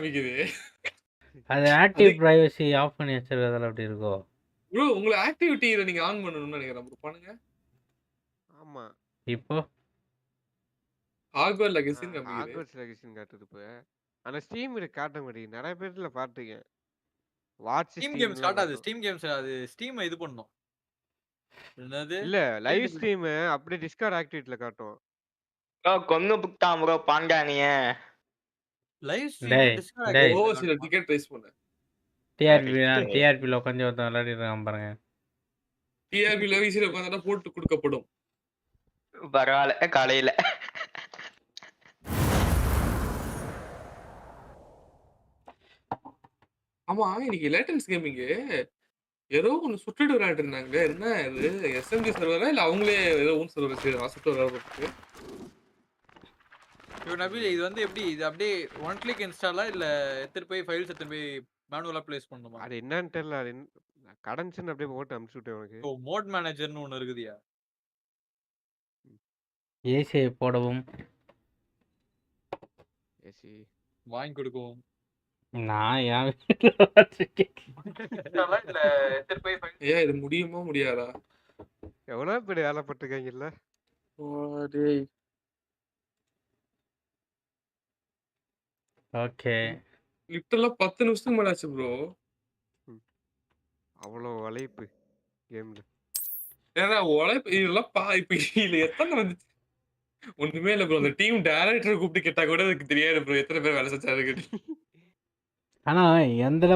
காமிக்குது. அது active privacy of பண்ணி வச்சிருக்கிறதால அப்படி இருக்கோ? ப்ரோ உங்கள ஆக்டிவிட்டில நீங்க ஆன் பண்ணணும்னு நினைக்கிறேன் ப்ரோ. பண்ணுங்க. ஆமா. இப்போ ஹாக்வர்ட் லெகசின்னு காமிக்குது. ஹாக்வர்ட்ஸ் லெகசின்னு காட்டுது இப்ப. ஆனா ஸ்டீம் இது காட்ட மாட்டேங்குது. நிறைய பேர்ல பார்த்திருக்கேன். வாட்ச் ஸ்டீம் கேம்ஸ் காட்டாது. ஸ்டீம் கேம்ஸ் அது ஸ்டீம் இது பண்ணும். என்னது? இல்ல லைவ் ஸ்ட்ரீம் அப்படியே டிஸ்கார்ட் ஆக்டிவிட்டில காட்டும். ப்ரோ கொன்னு புட்டான் ப்ரோ பாண்டானிய. லைவ் ஸ்ட்ரீம் டிஸ்கார்ட் ஓவர்ஸ்ல டிக்கெட் பிரைஸ் பண்ணு. டிஆர்பில உட்கார்ந்து ஒருத்தன் விளையாடிட்டு இருக்கான் பாருங்க. டிஆர்பி லெவிஸ்ல உட்கார்ந்தா போட்டு கொடுக்கப்படும். பரவாயில்ல காலையில. ஆமா இன்னைக்கு லேட்டன்ஸ் கேமிங் ஏதோ ஒன்னு சுட்டுட்டு விளையாட்டு இருந்தாங்க. என்ன இது எஸ்எம்ஜி சர்வரா இல்ல அவங்களே ஏதோ ஓன் சர்வர் வச்சு சுட்டு விளையாடுறதுக்கு? நபில் இது வந்து எப்படி இது அப்படியே ஒன் கிளிக் இன்ஸ்டாலா இல்ல எடுத்து போய் ஃபைல்ஸ் எடுத்து போய் மேனுவலா பிளேஸ் பண்ணனுமா? அது என்னன்னு தெரியல. அது கடன்ஸ்னு அப்படியே போட்டு அனுப்பிச்சு விட்டேன் உனக்கு. ஓ மோட் மேனேஜர்னு ஒன்னு இருக்குதியா? ஏசி போடவும் ஏசி வாங்கி கொடுக்கவும் நான் ஏன் இல்ல எடுத்து போய் ஏன் இது முடியுமா முடியாதா? எவ்வளவு பேர் வேலை பட்டிருக்காங்கல்ல. ஓ டேய். ஓகே. லிட்டரலா 10 நிமிஷத்துக்கு மேல ஆச்சு ப்ரோ. அவ்வளவு வளைப்பு கேம்ல. ஏன்னா உழைப்பு இதெல்லாம் இப்ப இதுல எத்தனை வந்துச்சு? ஒண்ணுமே இல்ல ப்ரோ. அந்த டீம் டைரக்டர் கூப்பிட்டு கேட்டா கூட எனக்கு தெரியாது ப்ரோ எத்தனை பேர் வேலை செஞ்சாரு. ஆனா எந்தல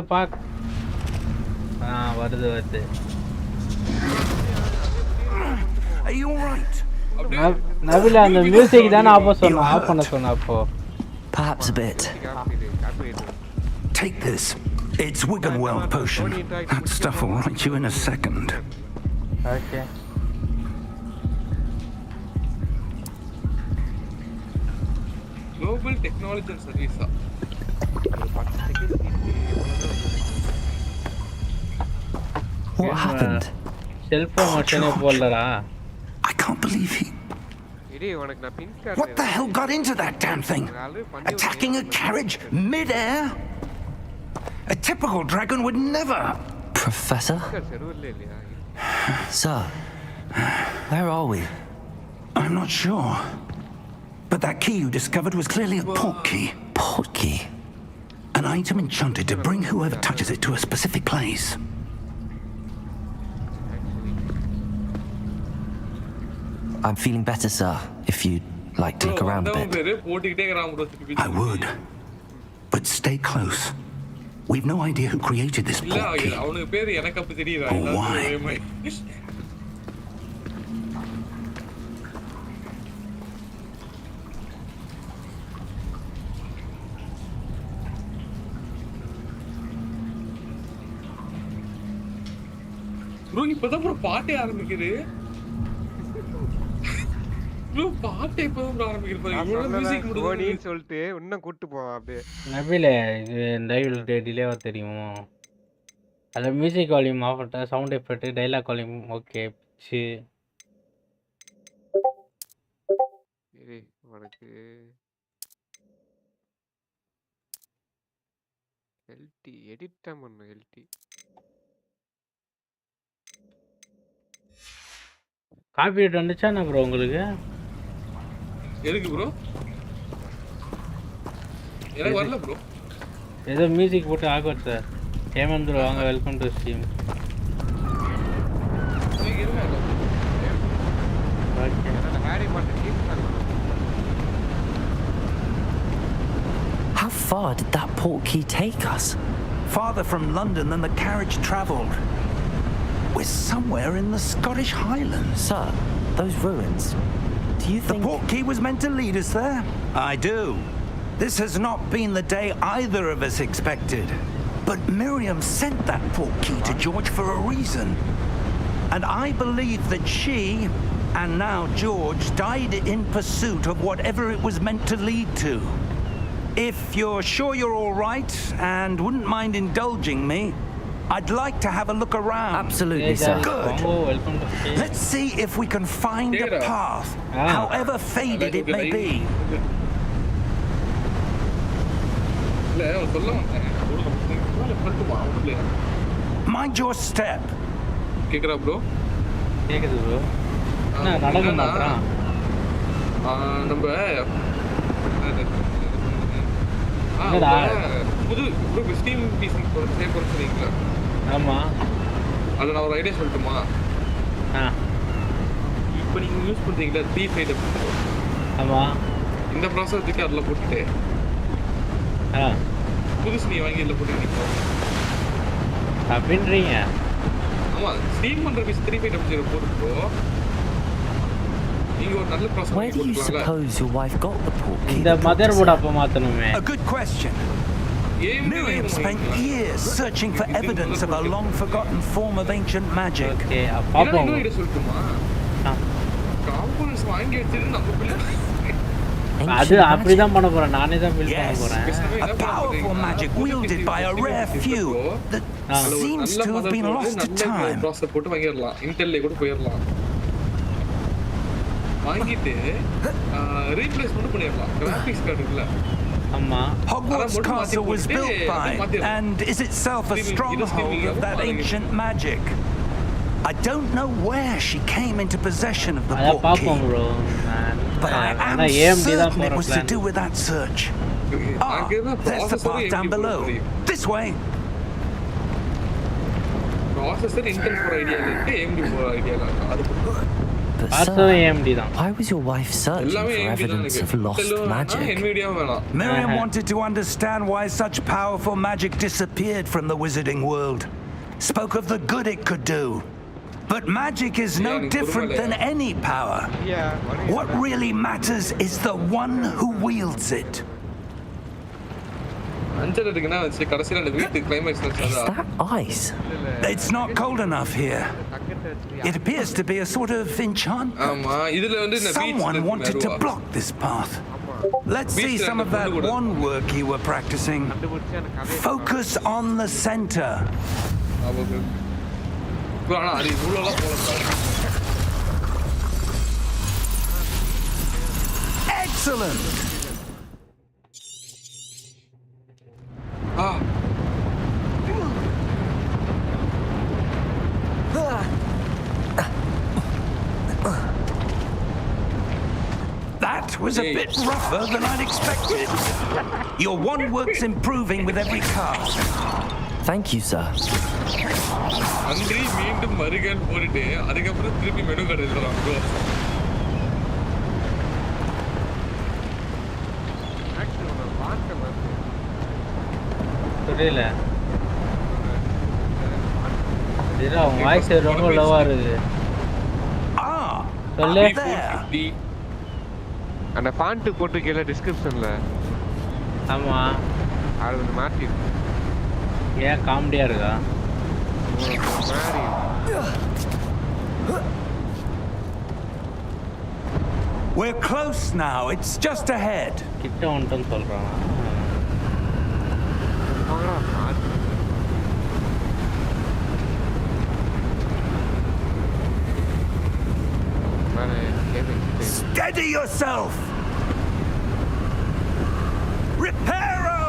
வருது. Are you all right? நபில அந்த மியூசிக் தான ஆஃப் பண்ண சொன்னா அப்போ. Perhaps a bit. Take this. It's Wiggenweld potion. That stuff will right you in a second. Okay. Global Technology and Service. What happened? Cell phone போடலடா. I can't believe he... What the hell got into that damn thing? Attacking a carriage mid-air? A typical dragon would never... Professor? Sir, where are we? I'm not sure. But that key you discovered was clearly a port key. Port key? An item enchanted to bring whoever touches it to a specific place. I'm feeling better, sir, if you'd like to look around a bit. I would. But stay close. We've no idea who created this port key. Or why. Bro, இப்பதான் bro பாட்டே ஆரம்பிக்குது. Bro பாட்டே இப்பதான் bro ஆரம்பிக்குது பாருங்க. இவ்வளவு music முடிஞ்சு சொல்லிட்டு இன்னும் கூட்டி போவா அப்படியே. நபில இது லைவ் டிலேவா தெரியுமோ? அத மியூசிக் வால்யூம் ஆஃப் பண்ணிட்டா sound effect dialogue volume okay. சரி உனக்கு எல்டி எடிட் தான் பண்ணு. எல்டி காப்பிரைட் வந்துச்சா என்ன ப்ரோ உங்களுக்கு? எதுக்கு ப்ரோ? எனக்கு வரல ப்ரோ. ஏதோ மியூசிக் போட்டு ஆகட் சார். ஹேமந்த் ப்ரோ வாங்க, welcome to stream. How far did that port key take us? Farther from London than the carriage travelled. We're somewhere in the Scottish Highlands. Sir, those ruins. Do you think... The port key was meant to lead us there? I do. This has not been the day either of us expected. But Miriam sent that port key to George for a reason. And I believe that she, and now George, died in pursuit of whatever it was meant to lead to. If you're sure you're all right and wouldn't mind indulging me, I'd like to have a look around. Absolutely, sir. Good. Let's see if we can find a path, however faded it may be. இல்ல சொல்ல வந்தேன். பண்ணட்டுமா இல்லையா? Mind your step. கேக்குறா bro? கேக்குது bro. என்ன நடக்க மாட்டான்? நம்ம புது ஸ்டீம் பீஸ் சேர்க்கிறீங்களா? ஆமா. அதை நான் ஒரு ஐடியா சொல்லட்டுமா? இப்போ நீங்க யூஸ் பண்றீங்களா ℤ5 ஆமா. இந்த ப்ராசஸ் தூக்கி அதில் போட்டுட்டு புதுசு நீ வாங்கி இதில் போட்டுக்கிட்டீங்க அப்படின்றீங்க? ஆமா, ஸ்டீம் பண்ற பீஸ் ℤ5 போட்டுக்கோ. நீங்க ஒரு நல்ல process Where do you suppose your wife got the portkey? இந்த மதர்போர்ட் அப்ப மாத்தணுமே. A good question. Miriam spent years searching for evidence of a long-forgotten form of ancient magic. Okay, பாப்போம். என்ன சொல்லுமா? காம்பனன்ட்ஸ் வாங்கி வச்சிட்டு நம்ம பிள்ளை அது அப்படி தான் பண்ண போறேன். நானே தான் பில்ட் பண்ண போறேன். A powerful magic wielded by a rare few that seems to have been lost to time. Process போட்டு வாங்கிரலாம். இன்டெல்லே கூட போயிரலாம். வாங்கிட்டு ரீப்ளேஸ் மட்டும் பண்ணிரலாம். கிராபிக்ஸ் கார்டு இல்ல. Hogwarts Castle was built by and is itself a stronghold of that ancient magic. I don't know where she came into possession of the portkey, but I am certain it was to do with that search. There's the path down below. This way. Processor Intel for idea இல்ல, AMD for idea இல்ல. But sir, why was your wife searching for evidence of lost magic? Miriam wanted to understand why such powerful magic disappeared from the wizarding world. Spoke of the good it could do. But magic is no different than any power. What really matters is the one who wields it. Is that ice? It's not cold enough here. It appears to be a sort of enchantment. Someone wanted to block this path. Let's see some of that one work you were practicing. Focus on the center. Excellent. That was a bit rougher than I'd expected. Your one work's improving with every cast. Thank you, sir. மீண்டும் மறுகன் போட்டுட்டு அதுக்கப்புறம் திருப்பி menu card எழுதலாம் bro. புரியல. இதுல voice ரொம்ப லோவா இருக்கு. சொல்லு. அந்த ஃபாண்ட் போட்டுக்கல டிஸ்கிரிப்ஷன்ல. ஆமா. அது வந்து மாத்தி. ஏன் காமெடியா இருக்கா? We're close now. It's just ahead. கிட்ட வந்துட்டோம்னு சொல்றான். Steady yourself. Reparo.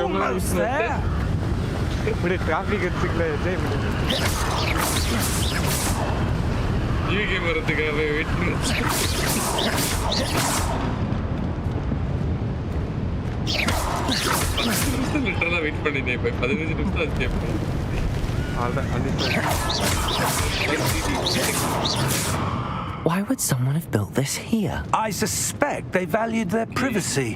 Almost there. இப்படி டிராஃபிக் எடுத்துக்கல என்ஜாய் பண்ணுங்க. கேம் வரதுக்காக வெயிட் பண்ணு. லிட்டரலா வெயிட் பண்ணிட்டேன். இப்போ 15 நிமிஷம் ஆச்சு. Why would someone have built this here? I suspect they valued their privacy.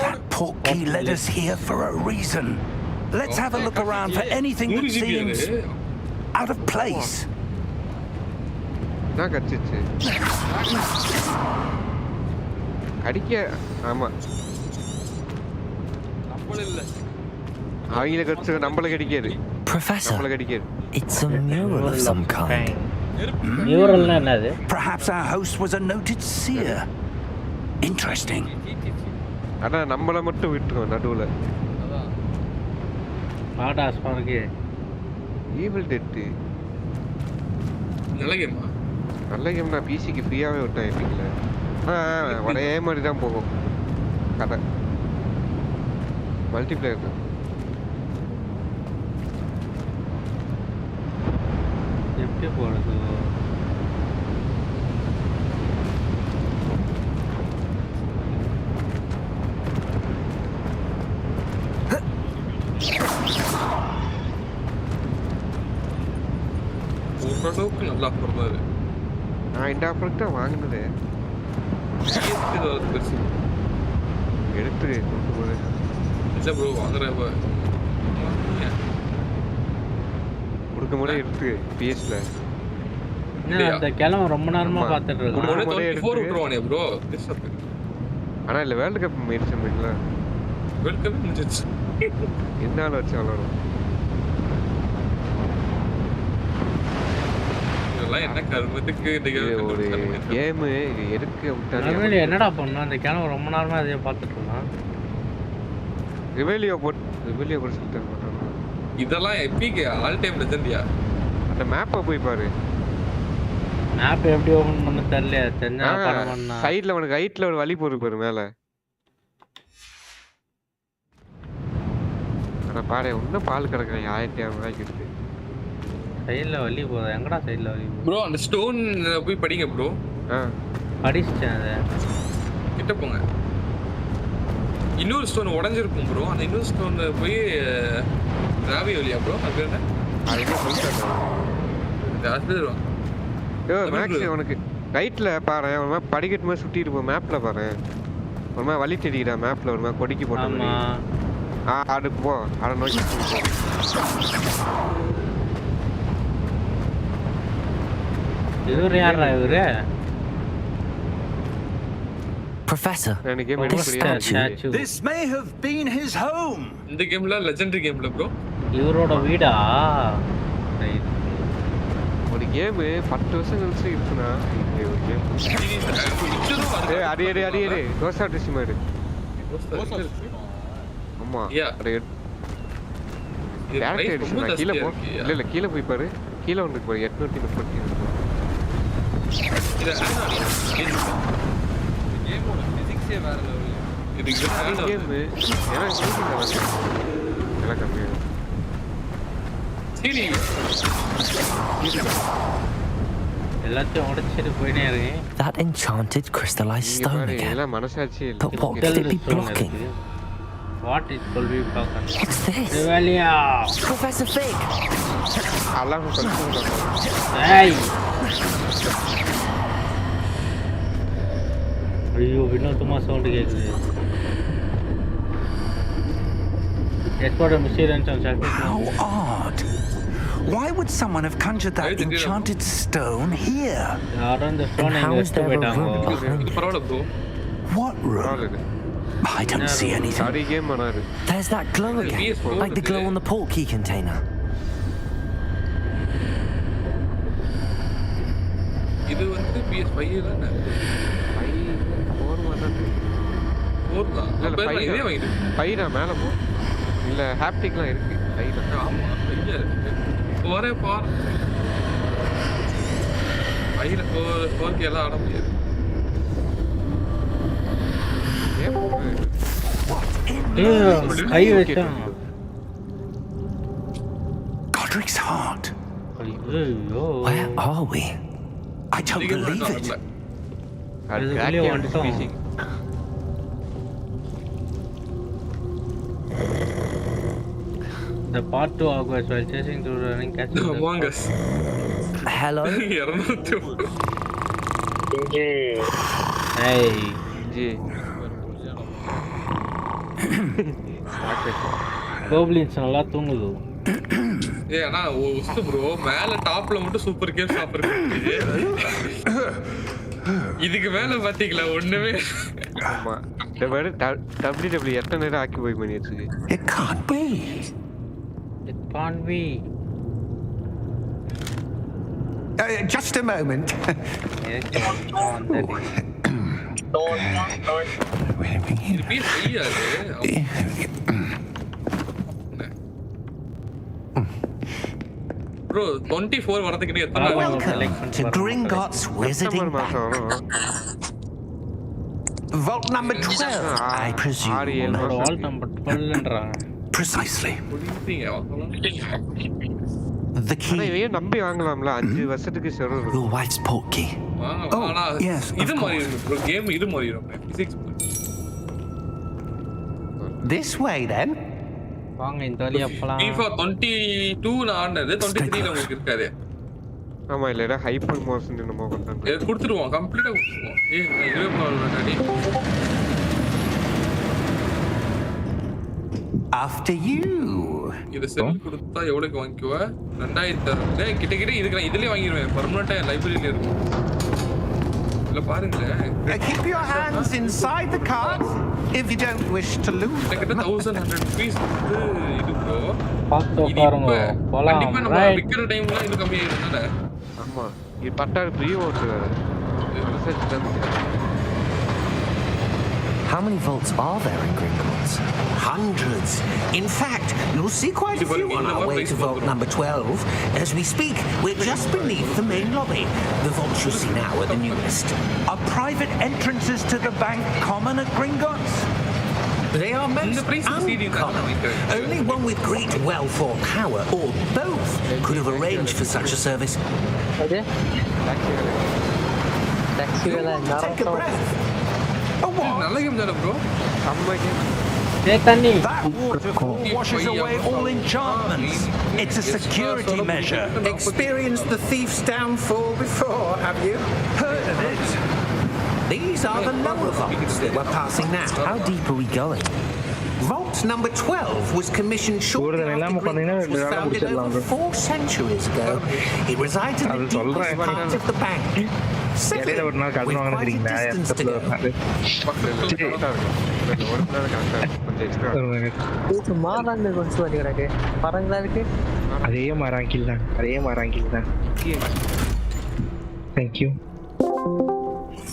That portkey led us here for a reason. Let's have a look around for anything that seems out of place. நான் கடிச்சிச்சு. கடிக்க ஆமா. நம்மள இல்ல. அவங்கள கடிச்சு நம்மள கடிக்காது. Professor, it's a mural of some kind. நியூரல்னா என்னது? Perhaps our host was a noted seer. Interesting. ஆனா நம்மள மட்டும் விட்டுரும் நடுவுல. அதான் பாடாஸ் பாருங்க. Evil Dead. நல்ல கேமா? நல்ல கேம் நான் பிசிக்கு ஃப்ரீயாவே விட்டேன் எப்படிங்கள. ஒரே மாதிரி தான் போகும் கதை. மல்டிப்ளேயர் தான். எப்படி போறது? ஓரளவுக்கு நல்லா போடுறாரு. நான் இந்த ஆஃபர் தான் வாங்கினது. பெருசு எடுத்து கொண்டு போது இல்லை ப்ரோ வாங்குறப்ப கொடுக்க முறை எடுத்து பிஎஸ்ல. அந்த கிழமை ரொம்ப நேரமா பார்த்துட்டு இருக்கோம். விட்டுருவானே ப்ரோ. ஆனா இல்ல வேர்ல்டு கப் முயற்சி பண்ணிக்கல. வேர்ல்டு கப் முடிஞ்சிச்சு. எந்த ஆள் வச்சு விளாடும்? இதெல்லாம் என்ன கருமத்துக்கு ஒரு கேம் எடுக்க விட்டாரு. என்னடா பண்ணா அந்த கிழமை ரொம்ப நேரமா அதையே பார்த்துட்டு இருக்கான். ரிவேலியோ போட்டு சொல்லிட்டு மாட்டான். இதெல்லாம் எபிக் ஆல் டைம் லெஜெண்டியா. அந்த மேப்பை போய் பாரு. மேப் எப்படி ஓபன் பண்ண தெரியல. தெரிஞ்சா படம் பண்ணா. சைடுல உனக்கு ரைட்ல ஒரு வழி போடு பாரு மேல. அட பாரு இன்னும் பால் கிடக்குறேன் 1500 ரூபாய்க்கு இருக்கு. சைடுல வழி போகுது. எங்கடா சைடுல வழி ப்ரோ அந்த ஸ்டோன் போய் படிங்க ப்ரோ. படிச்சிட்டேன் அத. கிட்ட போங்க. இன்னொரு ஸ்டோன் உடைஞ்சிருக்கும் ப்ரோ. அந்த இன்னொரு ஸ்டோன் போய் ராவி வழியா ப்ரோ? அது என்ன? அது என்ன சொல்லிட்டாங்க? மேக்ஸ் உனக்கு ரைட்ல பாரு. ஒரு மாதிரி படிக்கட்டு மாதிரி சுத்திட்டு போ. மேப்ல பாரு. ஒரு மாதிரி வழி தெரியுதா மேப்ல? ஒரு மாதிரி கொடிக்கு போட்ட மாதிரி. அதுக்கு போ. அதை நோக்கி இவரு யாரா இவரு? Professor, this statue. This may have been his home. இந்த கேம்ல லெஜெண்டரி கேம்ல ப்ரோ. இவரோட வீடா? ஒரு கேம் 10 வருஷம் கழிச்சு இருக்குனா ஒரு கேம். அடி கோஸ்ட் ஆஃப் டிஸ்மாடு. ஆமா. அட டேரக்ட் எடிஷன் கீழ போ. இல்ல கீழ போய் பாரு. கீழ வந்து பாரு 830. இது கேமோட பிசிக்ஸே வேற லெவல். இது கேம் ஏன்னா ஷூட்டிங் வந்து எல்லாம் கம்மியா. சரி எல்லாத்தையும் உடைச்சிட்டு போயினே இருக்கு. That enchanted crystallized stone again. எல்லாம் மனசாட்சி இல்ல. But what could it be blocking? What it could be blocking? What's this? Revelia. Professor Fig. அல்லாஹ் பல்லுங்க. ஏய். ஐயோ வினோதமா சவுண்ட் கேக்குது. How odd. Why would someone have conjured that enchanted stone here? And how is there a room behind it? What room? I don't see anything. There's that glow again, like the glow on the portkey container. இது வந்து PS5 தானே? 4 வந்து 4 தான். இல்ல இதே வாங்கிடு. 5 தான் மேல போ. இல்ல ஹாப்டிக்லாம் இருக்கு. 5 தான். ஆமா, 5 இருக்கு. ஒரே பார். 5ல 4 எல்லாம் ஆட முடியாது. Godric's heart. Where are we? I don't believe it. The part 2 Hogwarts while chasing through running catching the Among Us. Hello. Hey. Goblins நல்லா தூங்குது. ஏன்னா ஒஸ்ட் ப்ரோ மேல டாப்ல மட்டும் சூப்பர் கேம் ஆஃபர் இருக்கு. இதுக்கு மேல பாத்தீங்களா ஒண்ணுமே. ஆமா. WWE எத்தனை நேரம் ஆக்கி போய் பண்ணிட்டு இருக்கு. It can't be. It can't be. Just a moment. Repeat செய்யாது. ப்ரோ 24 வரதுக்கு எத்தனை நாள்? Welcome to Gringotts Wizarding Bank. Vault number 12, I presume. Vault number 12 Precisely. The ஆனா key. இவையே நம்பி வாங்கலாம்ல 5 வருஷத்துக்கு செலவு Your wife's portkey. ஆனா yes, இது of மாதிரி course. இருக்கு ப்ரோ. கேம் இது மாதிரி இருக்கு. Physics This way then. வாங்க இந்த வழியா போலாம். FIFA 22 நான் ஆனது 23 ல உங்களுக்கு இருக்காது. ஆமா இல்லடா ஹைப்பர் மோஷன் என்னமோ கொண்டாங்க. இது கொடுத்துருவோம் கம்ப்ளீட்டா கொடுத்துருவோம். நான் இதுவே பண்ணலடா. After you. இது செல் கொடுத்தா எவ்வளவுக்கு வாங்குவ? 2000 கிட்ட இதுக்கு நான் இதுலயே வாங்கிடுவேன். பெர்மனன்ட்டா லைப்ரரியில இருக்கும். இல்ல பாருங்களேன். Keep your hands inside the cards if you don't wish to lose. கிட்ட 1100 பீஸ் இது ப்ரோ. பாத்து உட்காருங்க. போலாம். கண்டிப்பா நம்ம விக்கிற டைம்ல இது கம்மியாயிரும்ல. ஆமா இது பட்டாரு ப்ரீ ஓட் ரிசர்ச் தான். How many vaults are there in Gringotts? Hundreds. In fact, you'll see quite a few on our way to vault number 12. As we speak, we're just beneath the main lobby. The vaults you see now are the newest. Are private entrances to the bank common at Gringotts? They are most uncommon. Only one with great wealth or power, or both, could have arranged for such a service. Take a breath. நல்ல game தான bro. செம்ம game. That waterfall washes away all enchantments. It's a security measure. Experienced the thief's downfall before, have you? Heard of it? These are the lower vaults that we're passing now. How deep are we going? Vault number 12 was commissioned shortly after Gringotts was founded over 4 centuries ago. It resides in the deepest part of the bank. Secondly, we're quite a distance to go. அதே மாறாங்கில் தான். Thank you.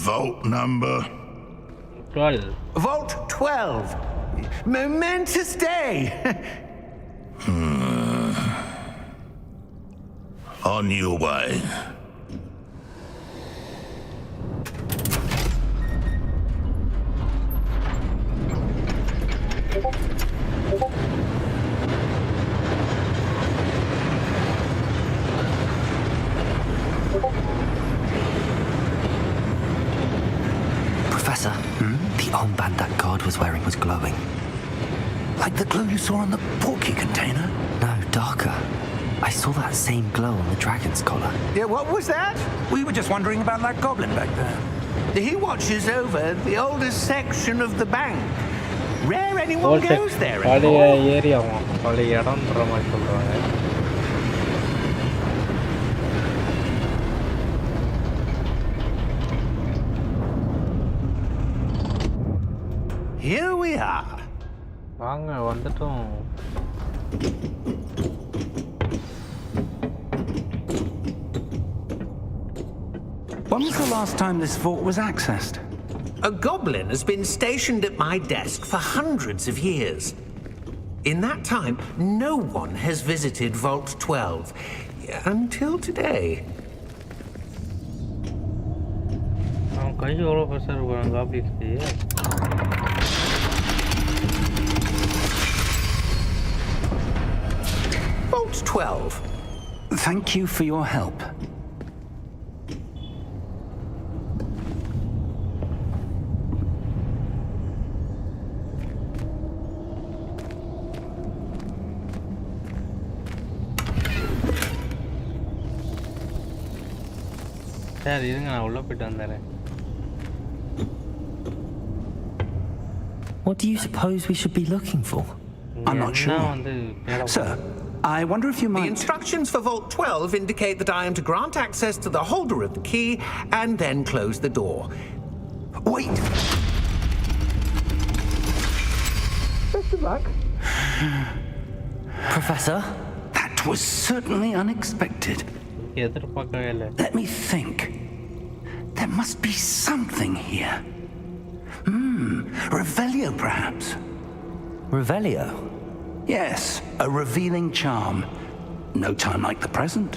Vault number 12. Vault 12. Momentous day. on your way. Professor, the armband that guard was wearing was glowing. Like the glow you saw on the portkey container? No, darker. I saw that same glow on the dragon's collar. Yeah, what was that? We were just wondering about that goblin back there. He watches over the oldest section of the bank. Rare anyone goes there anymore. பழைய ஏரியாவும் பழைய இடம்ன்ற மாதிரி சொல்றாங்க. Here we are. வாங்க வந்துட்டோம். When was the last time this vault was accessed? A goblin has been stationed at my desk for hundreds of years. In that time, no one has visited Vault 12 until today. அவன் கை எவ்வளோ பெருசாக இருக்கும் காப்ளிஸ்க்கு. Vault 12. Thank you for your help. Sir இருங்க நான் உள்ளே போயிட்டு வந்துடுறேன். What do you suppose we should be looking for? I'm not sure. Sir, I wonder if you might... The instructions for Vault 12 indicate that I am to grant access to the holder of the key and then close the door. Wait! Best of luck. Professor, that was certainly unexpected. எதிர்பார்க்கவே இல்லை. Let me think. There must be something here. Revelio, perhaps. Revelio? Yes, a revealing charm. No time like the present.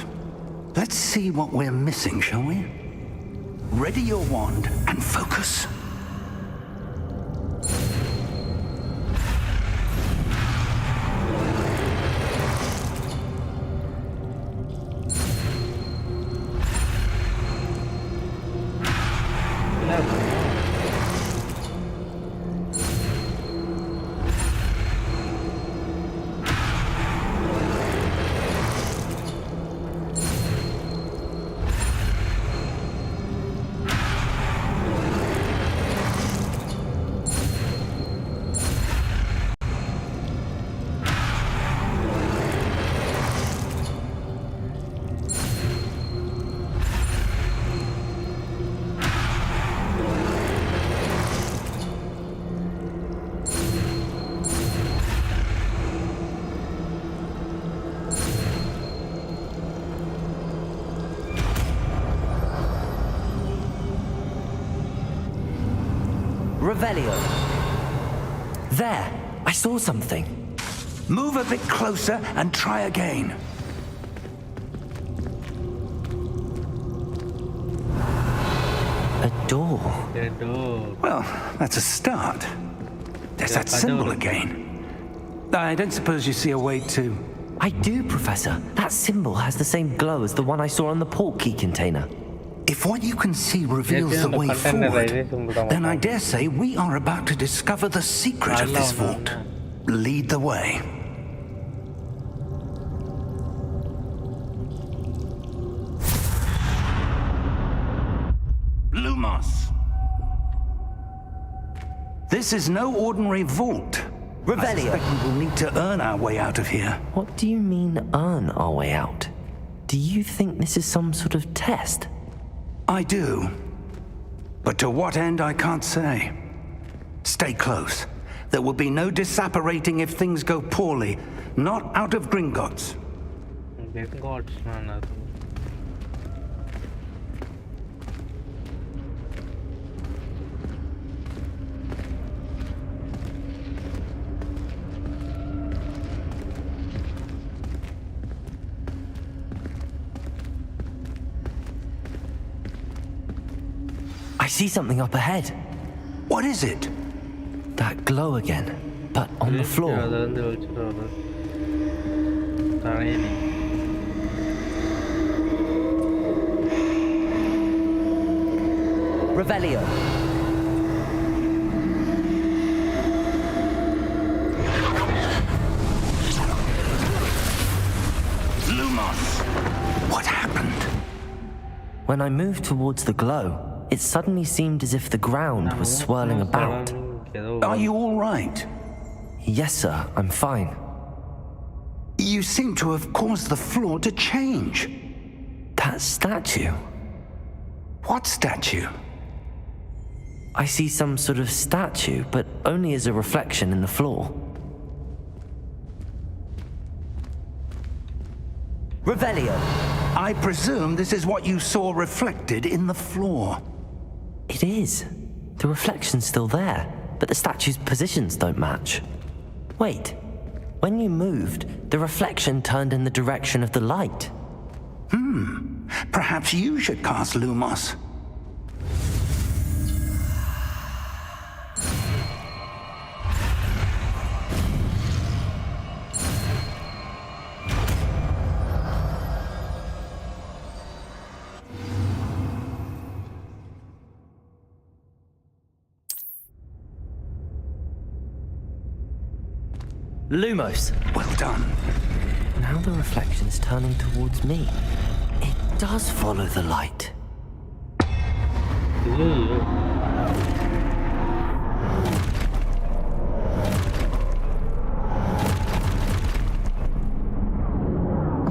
Let's see what we're missing, shall we? Ready your wand and focus. Revelio. There, I saw something. Move a bit closer and try again. A door. A door. Well, that's a start. There's that symbol again. I don't suppose you see a way to... I do, Professor. That symbol has the same glow as the one I saw on the port key container. If what you can see reveals the way forward, then I dare say we are about to discover the secret of this vault. Lead the way. Lumos. This is no ordinary vault. Revelio. I suspect we will need to earn our way out of here. What do you mean, earn our way out? Do you think this is some sort of test? I do. But to what end, I can't say. Stay close. There will be no disapparating if things go poorly. Not out of Gringotts. Gringotts, man. I see something up ahead. What is it? That glow again, but on the floor. Revelio. Lumos! What happened? When I moved towards the glow, it suddenly seemed as if the ground was swirling about. Are you all right? Yes, sir, I'm fine. You seem to have caused the floor to change. That statue? What statue? I see some sort of statue, but only as a reflection in the floor. Revelio. I presume this is what you saw reflected in the floor. It is. The reflection's still there, but the statue's positions don't match. Wait. When you moved, the reflection turned in the direction of the light. Perhaps you should cast Lumos. Lumos. Well done. Now the reflection's turning towards me. It does follow the light.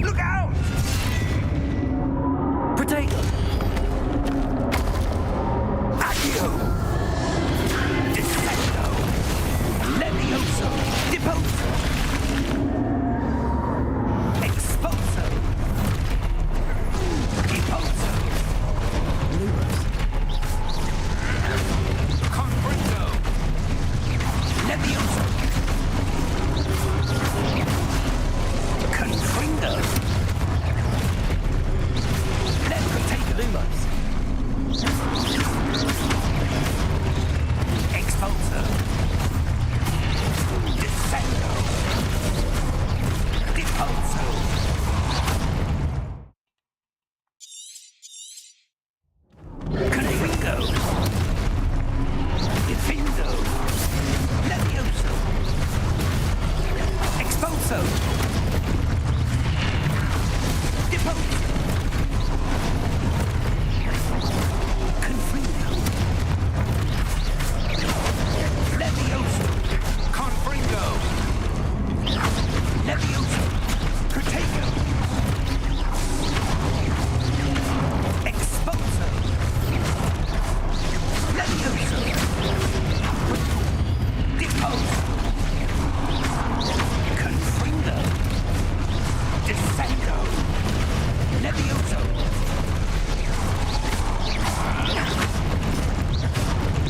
Look out! Potato! Accio! Defendo! Levioso! Deposo! Exposo! Expose. Confringo. Descendo. Levioso.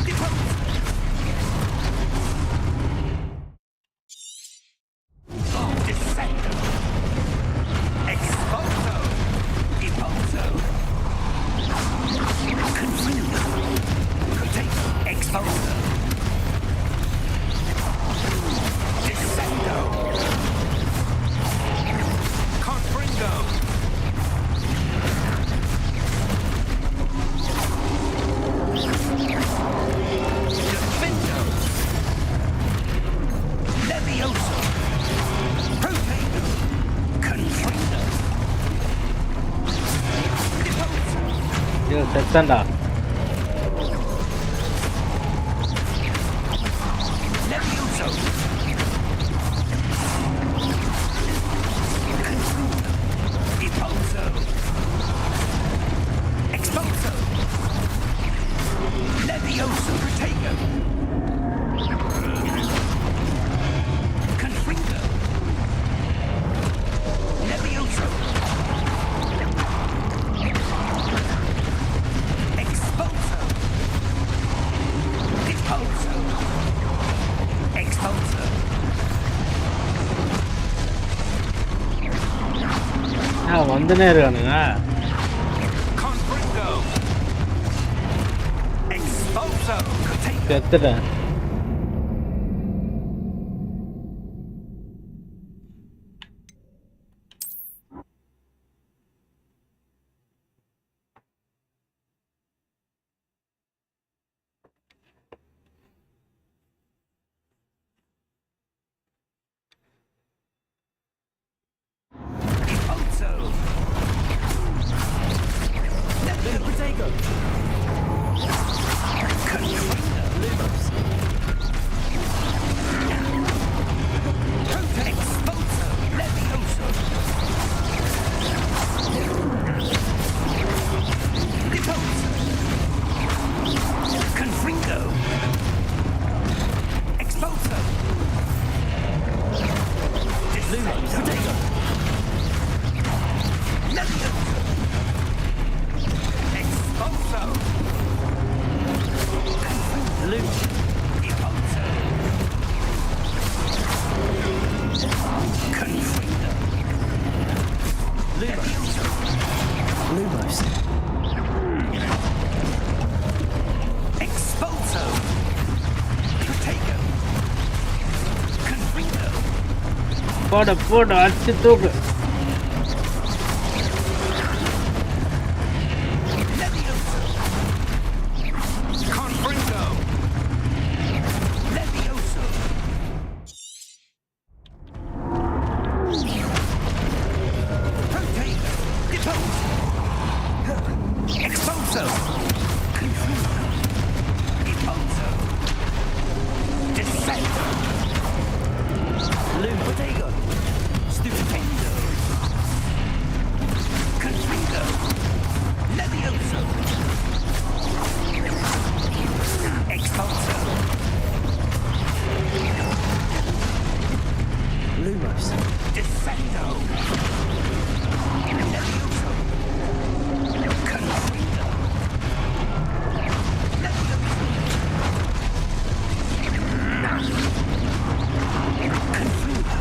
Depose. Descendo. Exposo. Deposo. Confringo. Potato. Exposo. Descendo. Confringo. Defendo. Levioso. Potato. Confringo. Deposo. ஐயோ செத்தண்டா. Levioso. Deposo. Exposo. Levioso. Protego. Confringo. Levioso. Exposo. Deposo. Exposo. வந்துனே இருக்கானுங்க. Confringo. Exposo. Protego. செத்துட்டேன். Deposo. Protego. Confringo. Lumos. Exposo. Levioso. Deposo. Confringo. Exposo. Lumos. Protego. Levioso. Exposo. Lumos. Deposo. Confringo. Levioso. Lumos. Exposo. Protego. Confringo. போட போட அடிச்சு தூக்கு. Levioso. Confringo. Levioso. Protego. Depose. Exposo. Confringo. Deposo. Descendo. Protego. Stupendo. Confringo. Levioso. Exposo. Lumos. Descendo. Levioso. Confringo. Levioso. Confringo.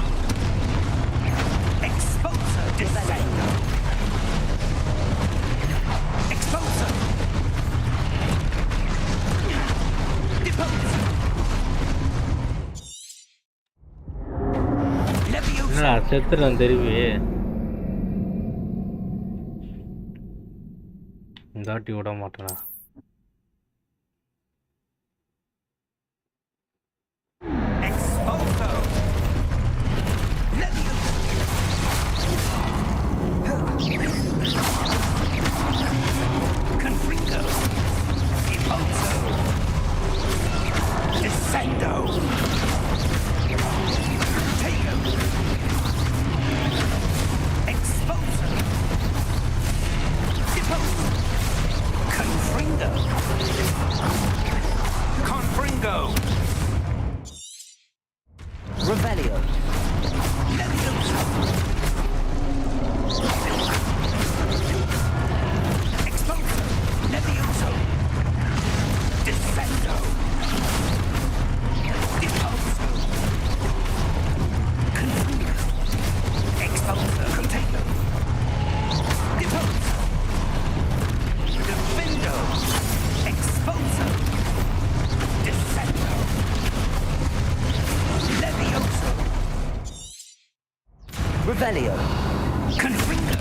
Exposo. Descendo. Exposo. Deposo. Levioso. என்னடா செத்துட்டேன் திருப்பி. இந்தாட்டி விட மாட்டேனா. Exposo. Levioso. Confringo. Deposo. Descendo. Protego. Exposo. Deposo. Confringo. Revelio. Levioso. Expulso. Levioso. Descendo. Depulso. Confundo. Expulso. Contago. Depulso. Defendo. Expulso. Descendo. Levioso. Revelio. Confringo.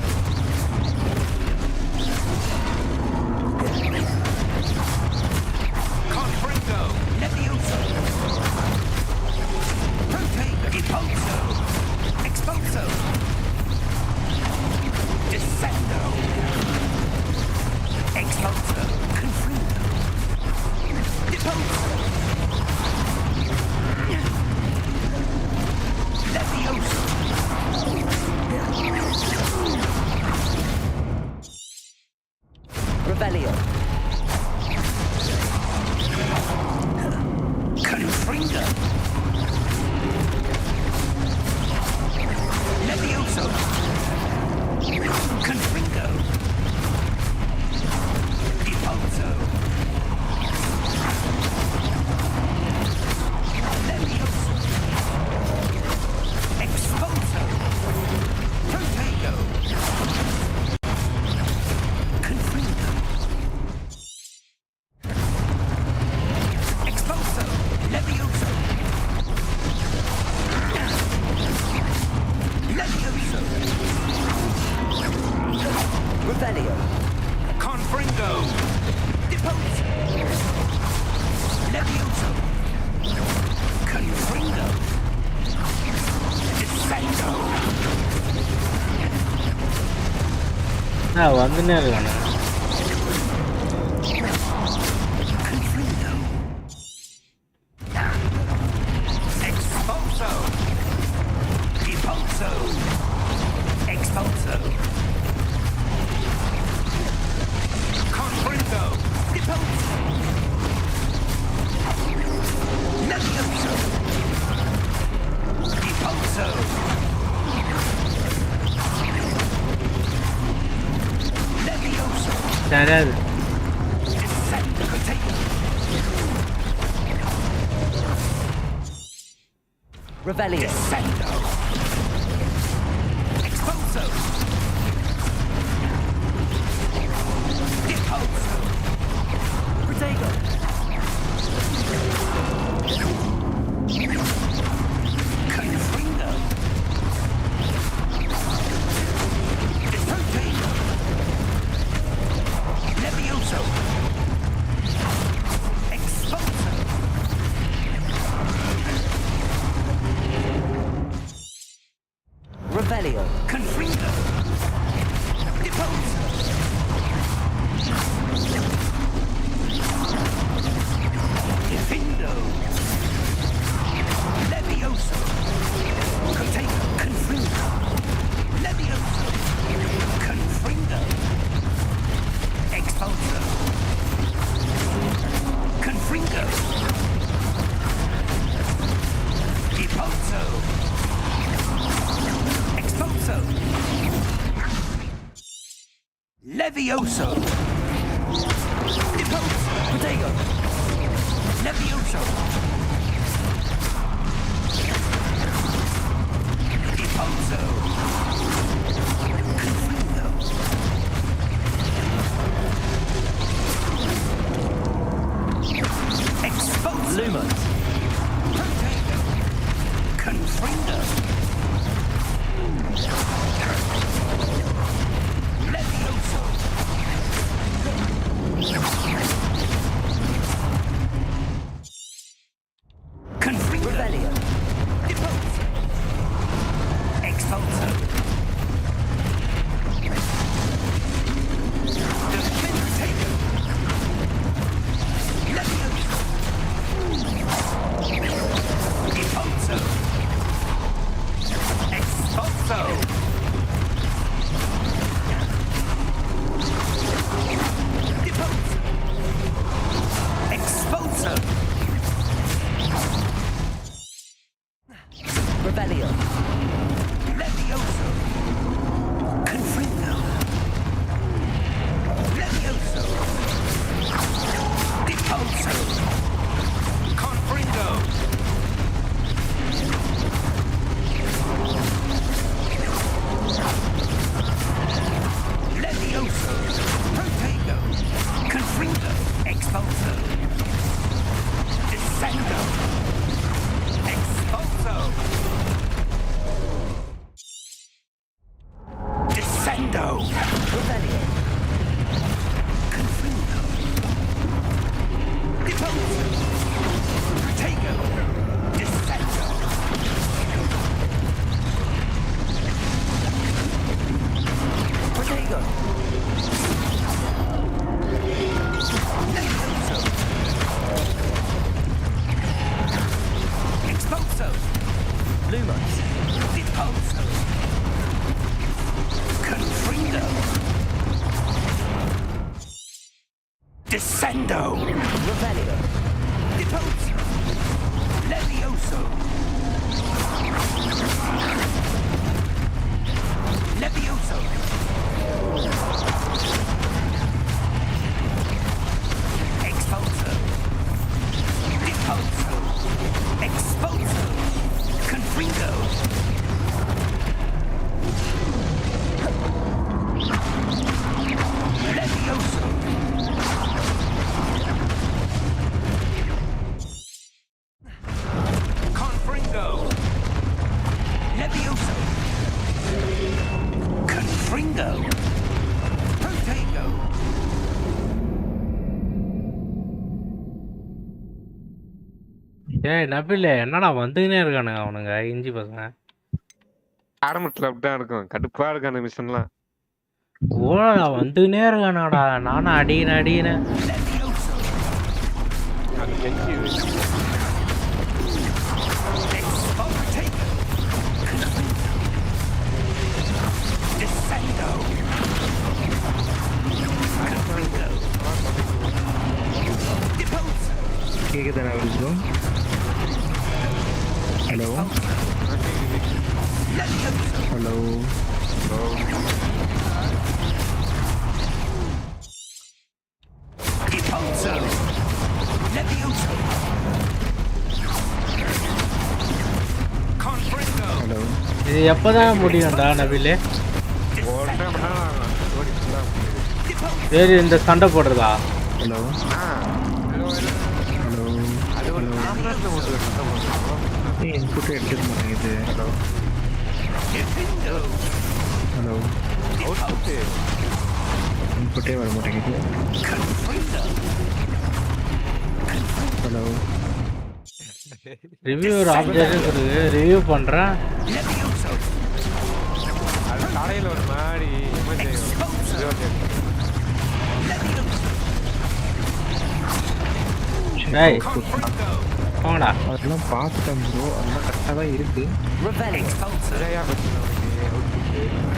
Confringo. Levioso. Protego. Depulso. Expulso. Descendo. Expulso. Confringo. Depulso. Levioso. Revelio. Confringo. Levioso. Confringo. Depulso. Levioso. Expulso. Protego. Confringo. Expulso. Levioso. Levioso. Revelio. Confringo. Depulso. Levioso. Confringo. Descendo. வந்துனே இருக்கானே. Confringo. Expulso. Depulso. Expulso. Confringo. Depulso. Levioso. Depulso. Levioso. யாராவது Descendo. Contago. Revelio. Descendo. Expulso. Depulso. Protego. Confringo. Protego. Levioso. Expulso. Revelio. Confringo. Depulso. Defendo. Levioso. Contago. Confringo. Levioso. Confringo. Expulso. Confringo. Depulso. Expulso. Levioso. Depulso. Protego. Levioso. Depulso. Confringo. Expulso. Lumos. Protego. Confringo. Levioso. Confringo. Revelio. Depulso. Expulso. Defendo. Levioso. Depulso. Rebellion. Levioso. Confringo. Levioso. Ďeposo. Confringo. Levioso. Protego. Confringo. Expulso. Descendo. Expulso. Descendo. Rebellion. Confringo. Ďeposo. Protego. Descendo. Protego. Levioso. Expulso. Lumos. Ďeposo. Confringo. Descendo. Rebellion. Ďeposo. Levioso. Levioso. Expulso. Ďeposo. Expulso. Confringo. Levioso. Confringo. Levioso. Confringo. Protego. ஏய் நபில என்னடா வந்துக்கினே இருக்கானுங்க அவனுங்க இஞ்சி பசங்க. ஆரம்பத்துல அப்படிதான் இருக்கும், கடுப்பா இருக்கும் அந்த மிஷன்லாம். ஓடா வந்துக்கினே இருக்கானுடா. நானும் அடிக்கிறேன். Levioso. அது கெஞ்சி Protego. Descendo. Confringo. Ďeposo. கேக்குதா bro? Hello Levioso. Hello Ďeposo. Levioso. Confringo. Hello இது எப்பதான் முடியும்டா நபிலே? ஒன்றரை மணி நேரம் ஆகும் ஓடி ஃபுல்லா. Ďeposo. சரி இந்த சண்டை போடுறதா? ஹலோ ஹலோ அது ஒரு நாமத்துல ஒரு சத்தம் வரும். இன்புட் எடுத்துக்க மாட்டேங்குது. Hello Defendo. ஹலோ அவுட்புட் இன்புட்டே வர மாட்டேங்குது. Confringo. ஹலோ ரிவ்யூ ஒரு ஆப்ஜெக்ட் இருக்கு, ரிவ்யூ பண்றேன். Levioso. அது தலையில ஒரு மாதிரி Expulso. Levioso. டேய் Confringo. போங்கடா. அதெல்லாம் பார்த்தேன் ப்ரோ, அதெல்லாம் கரெக்டாக தான் இருக்கு. Rebellion. Expulso. சரியா பத்தி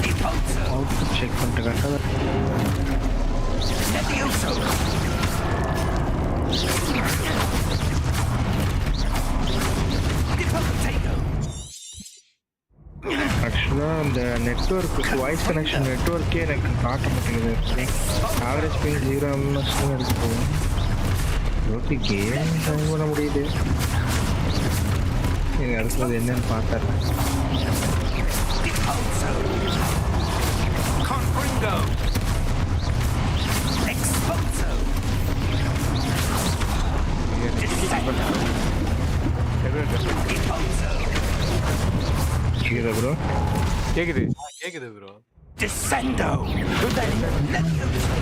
Ďeposo. அவுட்புட் செக் பண்ணிட்டு கரெக்டாக தான். Levioso. Ďeposo. ஆக்சுவலாக அந்த நெட்ஒர்க்கு வாய்ஸ் கனெக்ஷன் நெட்ஒர்க்கே எனக்கு காட்ட மாட்டேங்குது. ஆவரேஜ் பிங் 0 ms எடுத்து போகும். ஓகே கேம் டைம் பண்ண முடியுது. நீங்கள் அடுத்தது என்னன்னு பார்த்துறேன். Ďeposo. Confringo. Expulso. Descendo. Ďeposo. கேக்குதா ப்ரோ? கேக்குது. கேக்குது bro. Descendo. Levioso.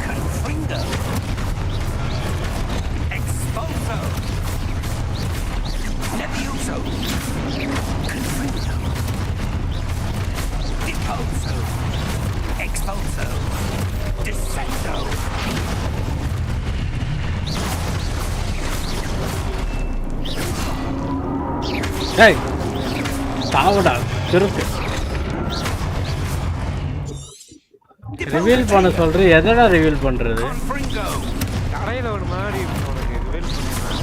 Confringo. Expulso. Levioso. Confringo. Ďeposo. Expulso. Descendo. டேய் சாவுடா சுருக்கு. ரிவீல் பண்ண சொல்ற, எதடா ரிவீல் பண்றது? Confringo. தலையில ஒரு மாதிரி இருக்கும் உனக்கு. ரிவீல் பண்ணுவேன்.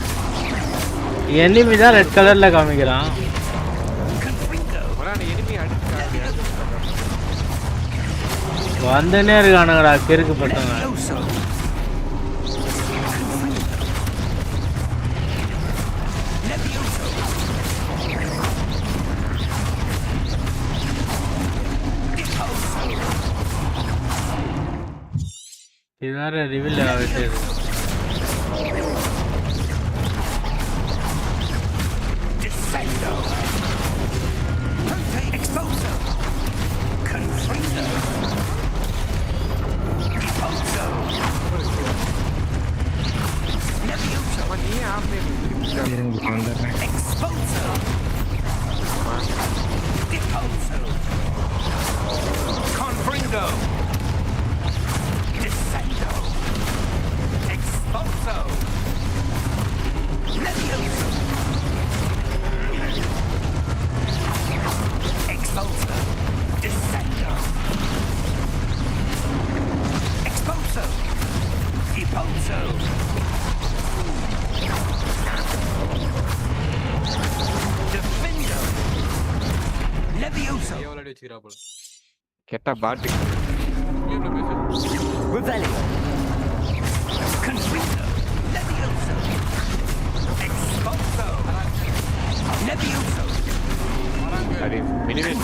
எனிமி தான் ரெட் கலர்ல காமிக்கிறான். வந்துனே இருக்கானுங்கடா கிறுக்கு பட்டவங்க. இது வேற ரிவீல் ஆகிட்டு கெட்ட பாட்டு அடி மினிமேட்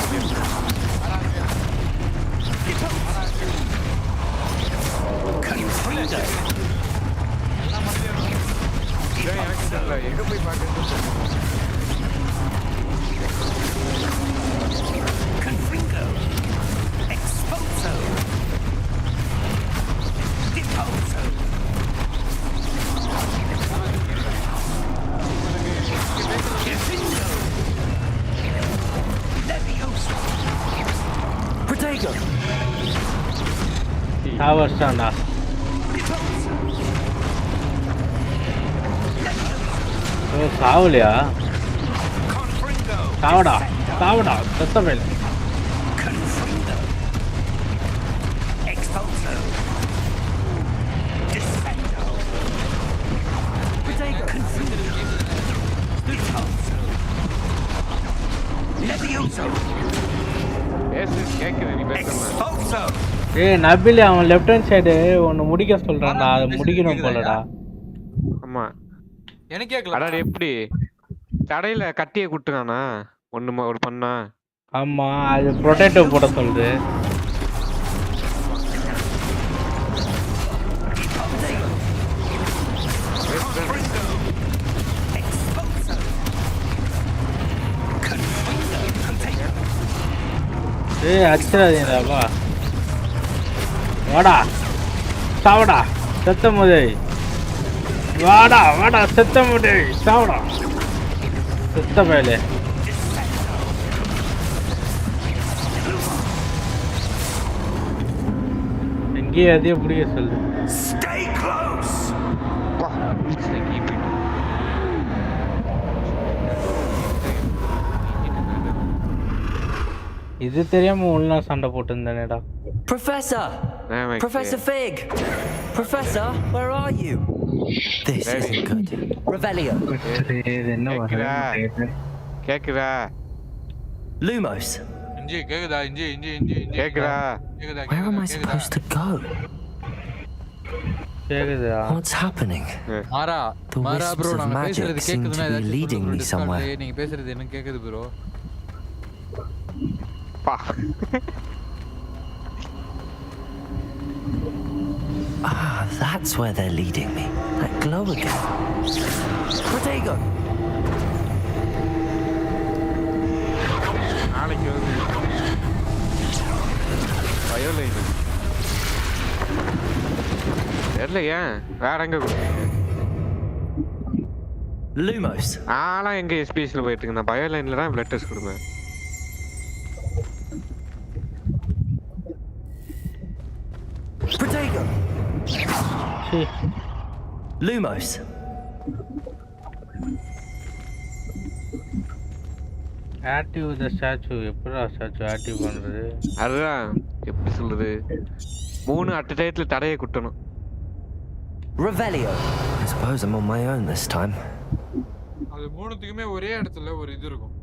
எங்க போய் பாக்குறது சாவர்ஸ்டாண்டா. ஓ சாவலையா? சாவடா சாவடா செத்தவேல். ஏய் நபில் அவன் லெஃப்ட் ஹேண்ட் சைடு ஒன்னு முடிக்க சொல்றான்டா. அதை முடிக்கணும் போலடா. ஆமா எனக்கு கேக்கல. அட எப்படி கடையில கட்டிய குட்டுறானா ஒண்ணு ஒரு பண்ணா? ஆமா அது பொட்டேட்டோ போட சொல்லுது. ஏய் அச்சராதீங்கடா. வாடா சாவடா செத்த முதே. வாடா வாடா செத்த முதே சாவடா செத்த பயலே. எங்கேயே அதே பிடிக்க சொல்லு. இது தெரியாம உள்ள சண்டை போட்டுருந்தேனேடா. Professor! Professor Fig! Professor, where are you? This isn't good. Revelio. கேக்குதா? Lumos. இஞ்சி கேக்குதா? இஞ்சி கேக்குதா? Where am I supposed to go? கேக்குதா? What's happening? Mara The Mara wisps bro of நான் magic பேசுறது seem கேக்குதுனா to be leading me somewhere. நீங்க பேசுறது என்ன கேக்குது bro? Ah, that's where they're leading me. That glow again. Protego! நாளைக்கு வந்து பயோலைன் தெரியலையா? வேற எங்க கொடுத்தீங்க? Lumos. ஆனா எங்க எஸ்பிஎஸ்ல போயிட்டு இருக்கு. நான் பயோலைன்ல தான் பிளட் டெஸ்ட் கொடுப்பேன். Protego! Lumos. ஆக்டிவ் த ஸ்டாச்சு. எப்படா ஸ்டாச்சு ஆக்டிவ் பண்றது? அதுதான் எப்படி சொல்றது? 3 அட் டயத்துல தடையை குட்டணும். Revelio. I suppose I'm on my own this time. அது மூணுத்துக்குமே ஒரே இடத்துல ஒரு இது இருக்கும்.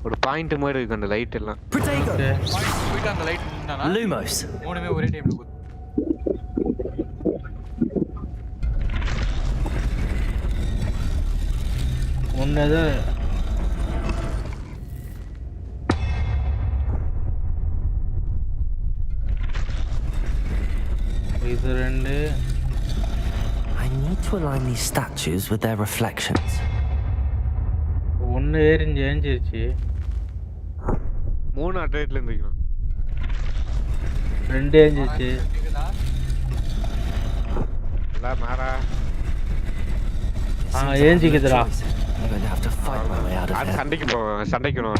ஒரு பாயிண்ட் மாதிரி இருக்கு அந்த லைட் எல்லாம். போயிட்டு அந்த லைட் நின்னானா Lumos. மூணுமே ஒரே டைம்ல போகுது. ஒன்னது இது ரெண்டு. I need to align these statues with their reflections. ஒன்னு ஏறிஞ்சிருச்சு. 3 அட்ரைட்ல இருந்துக்கணும். 2 ஏறிஞ்சிருச்சு. எல்லாம் மாறா. ஏஞ்சிக்குதுடா. I'm going to have to fight my way out of here. சண்டைக்கு போவேன். சண்டைக்கணும்.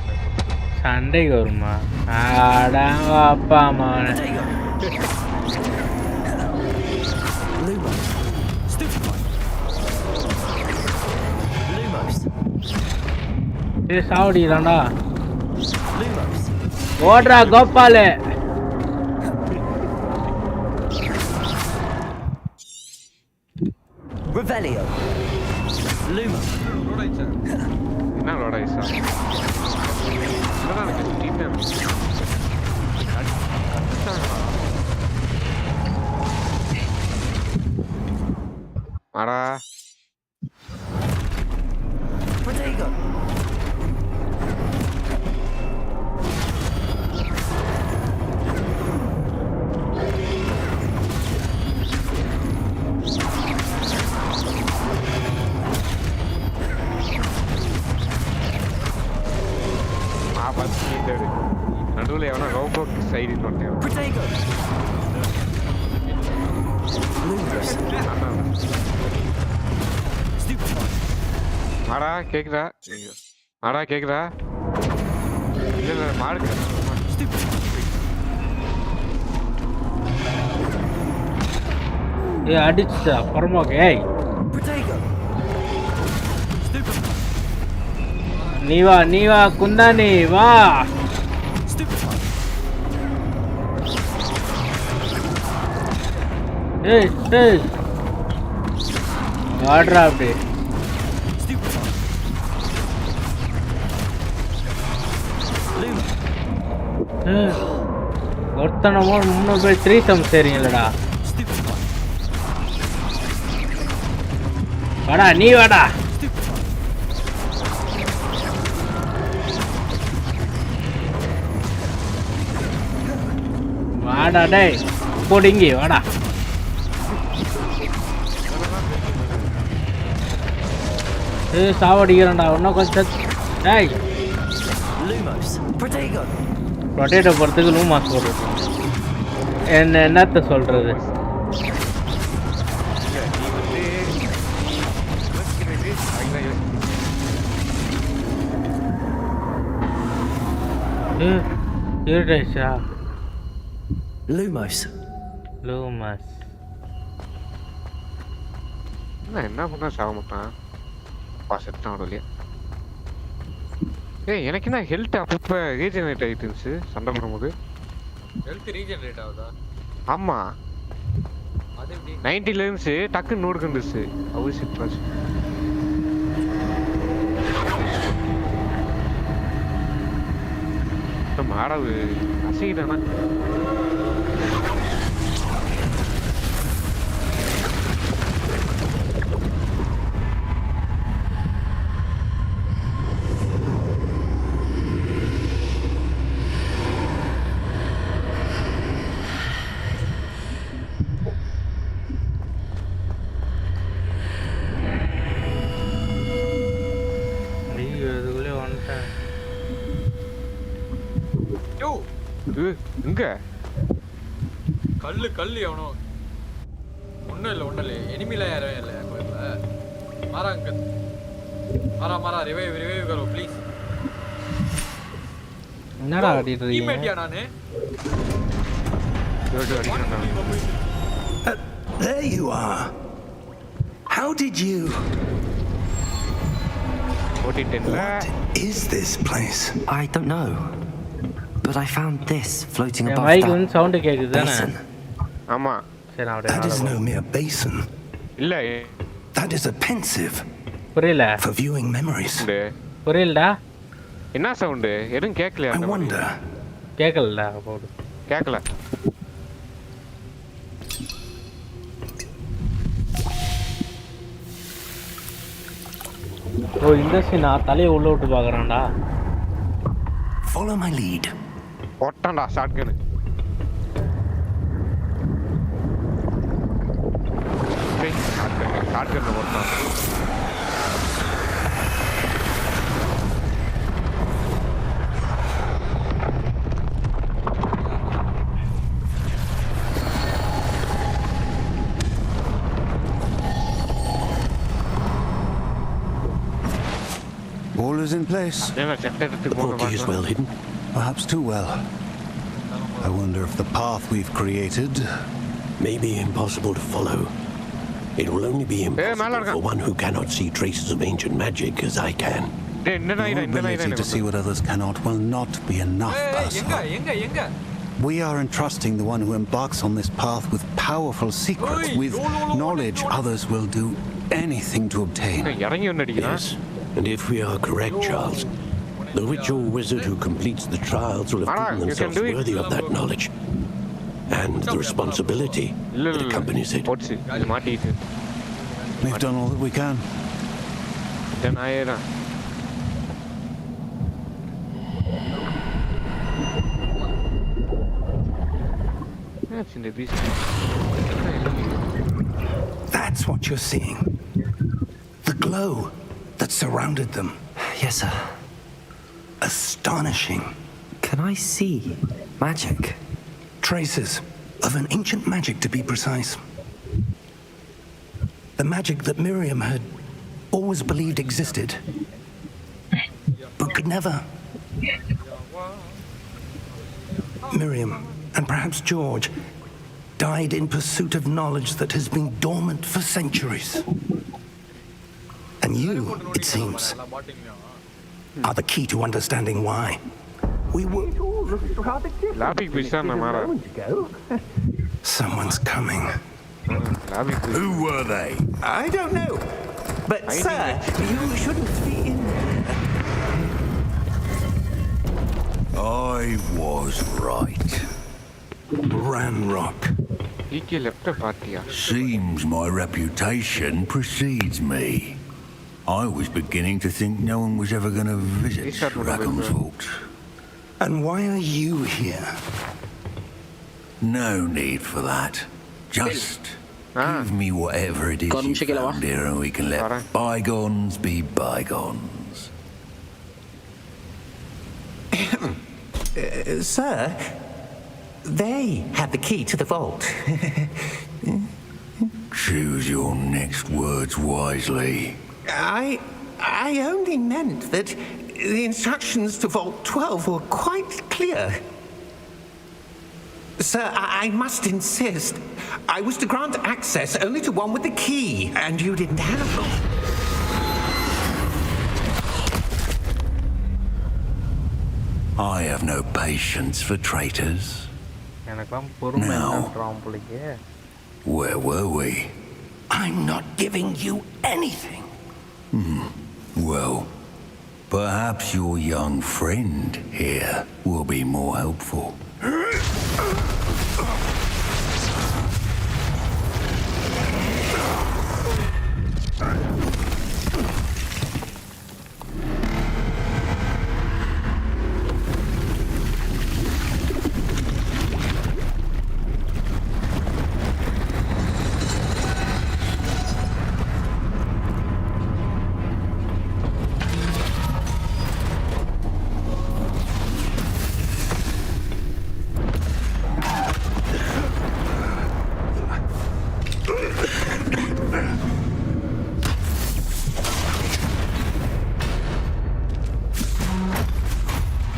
சண்டைக்கு வருமா? ஆடாங்க அப்பா அம்மா. Lumos. Stupefy. Lumos. ஏய் சாவடிறான்டா. Lumos. ஓடுறா கோபாலே. Revelio. Lumos. என்ன லோட் ஆயிடுச்சா? என்னடா எனக்கு டீம் மாறா. Protego. நடுவில் எவனா ரோபோ சைடு நோட்டேன். Protego. Lumos. Stupefy. மாடா கேக்குதா? மாடா கேக்குதா? இல்ல மாடு. ஏய் அடிச்சுடா பரமோக. ஏய் Protego. Stupefy. நீ வா குந்தானி வா. Stupefy. ஏய் வாட்ரா அப்படி. Stupefy. Lumos. ஒருத்தனமோ 3 பேர் 3 சம் சரிங்களடா. Stupefy. வாடா நீ வாடா. வாடா டேய் போடிங்கி வாடா. ஏய் சாவடிக்கிறான்டா இன்னும் கொஞ்சம். டேய் Lumos. Protego. பொட்டேட்டோ போகிறதுக்கு லூமாஸ் போடுறது. என்னத்த சொல்கிறது? இருடா Lumos. லூமாஸ் என்ன பண்ணா சாக மாட்டான். செத்தான் இல்லையா? ஏய் எனக்கு என்ன ஹெல்த் அப்பப்ப ரீஜெனரேட் ஆயிட்டு இருந்துச்சு சண்டை போடும்போது. ஹெல்த் ரீஜெனரேட் ஆகுதா? ஆமா அது எப்படி 90ல இருந்துச்சு டக்குன்னு 100க்கு இருந்துச்சு. அவசியம் பாஸ். மாடவு அசைதானா? எங்க கல்லு எவனோ ஒண்ணும் இல்ல எனிமில யாரும் இல்ல கோயில்ல. மாறா அங்க மாறா ரிவைவ் கரோ ப்ளீஸ். என்னடா ஆடிட்டு இருக்கீங்க? டீம்மேட்டியா நானு? There you are. How did you? What is this place? I don't know. But I found this floating above mic that வந்து சவுண்ட் கேக்குது தானே? basin. ஆமா That is no mere basin. இல்ல That is a pensive. புரியல. For viewing memories. புரியலடா. என்ன sound? எதுவும் கேட்கலையா? I wonder. கேட்கலடா போடு. கேட்கல. ஓ இந்த சீனா தலையை உள்ள விட்டு பார்க்கறான்டா. Follow my lead. போட்டான்டா ஷாட்கன். ஷாட்கன் போட்டான். All is in place. The portkey is well hidden. Perhaps too well. I wonder if the path we've created may be impossible to follow. It will only be impossible for one who cannot see traces of ancient magic as I can. Your ability to see what others cannot will not be enough, Percival. We are entrusting the one who embarks on this path with powerful secrets, with knowledge others will do anything to obtain. Yes, and if we are correct, Charles, the witch or wizard who completes the trials will have proven themselves worthy of that knowledge and the responsibility that accompanies it. We've done all that we can. Then I That's what you're seeing. The glow that surrounded them. Yes, sir. Astonishing. Can I see magic? Traces of an ancient magic, to be precise. The magic that Miriam had always believed existed, but could never. Miriam, and perhaps George, died in pursuit of knowledge that has been dormant for centuries. And you, it seems, are the key to understanding why. We were... Someone's coming. Who were they? I don't know. But, sir, you shouldn't be in there. I was right. Ranrock. Seems my reputation precedes me. I was beginning to think no one was ever going to visit Rackham's Vault. And why are you here? No need for that. Just give me whatever it is you found here and we can let bygones be bygones. Sir, they have the key to the vault. Choose your next words wisely. I only meant that the instructions to Vault 12 were quite clear. Sir, I must insist. I was to grant access only to one with the key, and you didn't have them. I have no patience for traitors. Now, where were we? I'm not giving you anything. Well, perhaps your young friend here will be more helpful.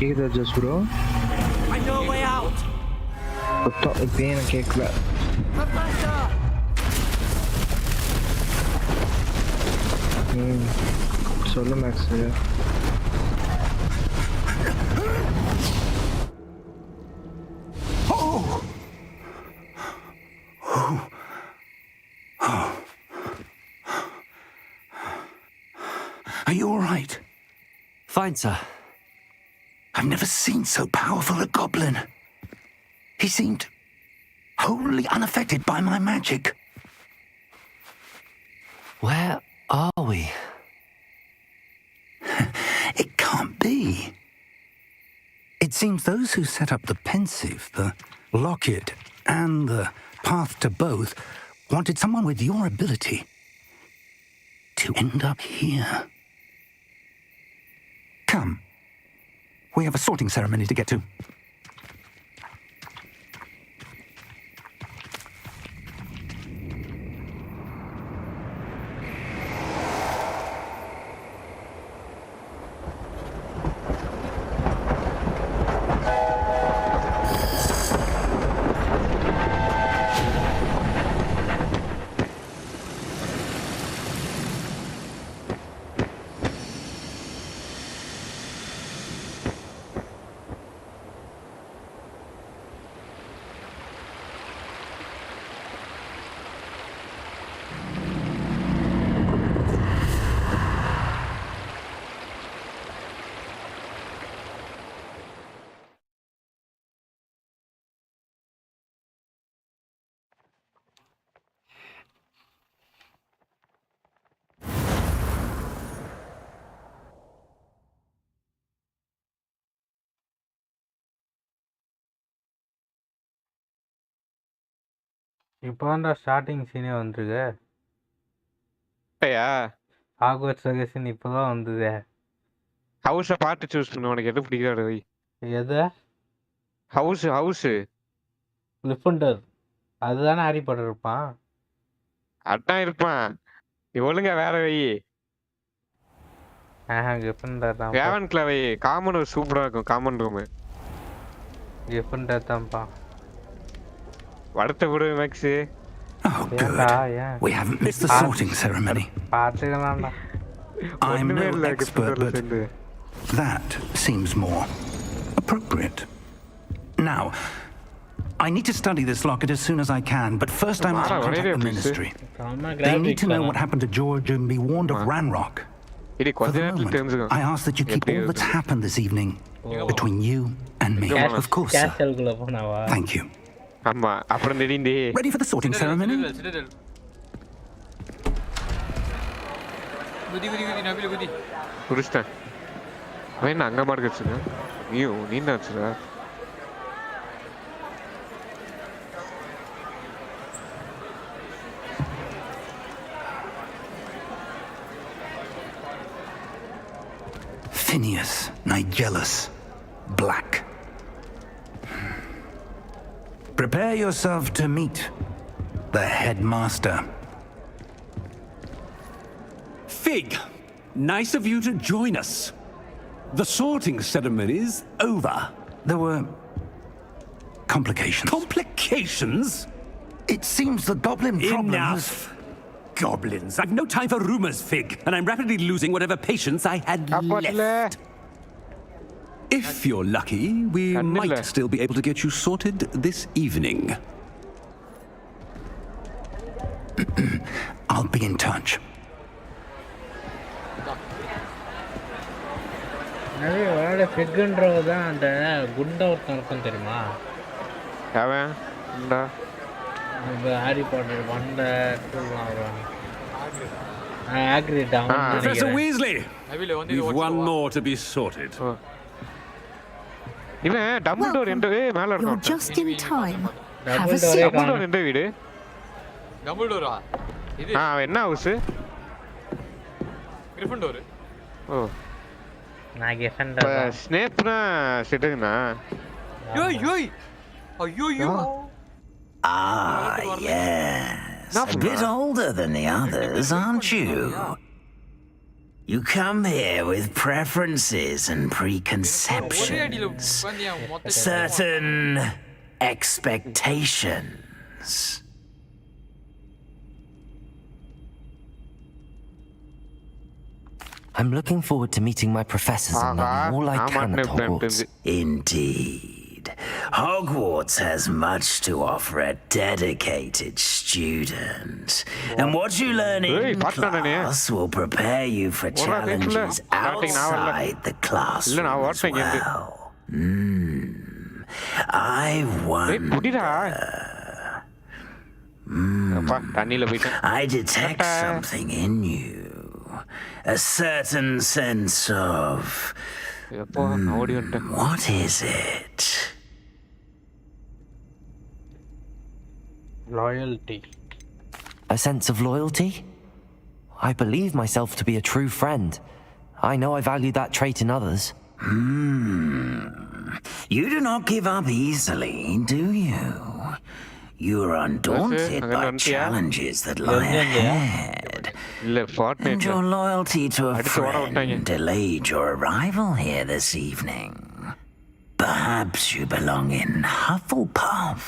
கேக்குதா just bro? இப்பயே எனக்கு கேட்கல. சொல்லு maths. Are you all right? Fine, sir. I've never seen so powerful a goblin. He seemed wholly unaffected by my magic. Where are we? It can't be. It seems those who set up the pensive, the locket, and the path to both wanted someone with your ability to end up here. Come. We have a sorting ceremony to get to. இப்போதான்டா starting சீனே வந்துருக்கு. Hogwarts legacy இப்போதான் வந்தது. ஹவுஸை பார்த்து choose பண்ணு, உனக்கு எது பிடிக்காது வை. எது? ஹவுஸ் கிளிஃபண்டர். அதுதானே ஹாரி பாட்டர் இருப்பான். அதான் இருப்பான். நீ ஒழுங்கா வேற வை. கிளிஃபண்டர் தான். ரேவன்க்ல வை. காமன் ரூம் சூப்பரா இருக்கும். காமன் ரூம் கிளிஃபண்டர் தான்ப்பா. வடத்தை விடு maths. Oh, good. We haven't missed the sorting ceremony. I'm no expert, but that seems more appropriate. Now, I need to study this locket as soon as I can, but first I must contact the ministry. They need to know what happened to George and be warned of Ranrock. For the moment, I ask that you keep all that's happened this evening between you and me. Of course, sir. Thank you. Ready for the sorting ceremony? Kurista. When Anga Margets, you need not, sir. Phineas, Nigellus, Black. Prepare yourself to meet the headmaster. Fig, nice of you to join us. The sorting ceremony's over. There were complications. Complications? It seems the goblin problem Enough! Goblins. I've no time for rumors, Fig, and I'm rapidly losing whatever patience I had left. If you're lucky, we might still be able to get you sorted this evening. I'll be in touch. ஃபிக்ன்றவதான் அந்த குண்டா ஒருத்தன் இருக்கும் தெரியுமா? Harry Potter 1 2 Professor Weasley, we've one more to be sorted. இவன் Dumbledore என்ற மேல You're இருக்கான். just in time. Have a seat. Dumbledore என்ற வீடு? டம்பிள்டோரா? இது என்ன ஹவுஸ்? கிரிஃபிண்டோர். ஓ. நான் கிரிஃபிண்டோர். ஸ்னேப்னா செட்டுனா? யோய் யோய். ஐயோ. Ah, yes. A bit older than the others, aren't you? You come here with preferences and preconceptions, certain expectations. I'm looking forward to meeting my professors and learning all I can at Hogwarts. Indeed. Hogwarts has much to offer a dedicated student. And what you learn in class will prepare you for challenges outside the classroom as well. I wonder... I detect something in you. A certain sense of... what is it? Loyalty. A sense of loyalty? I believe myself to be a true friend. I know I value that trait in others. You do not give up easily, do you? You are undaunted by challenges that lie ahead. And your loyalty to a friend delayed your arrival here this evening. Perhaps you belong in Hufflepuff.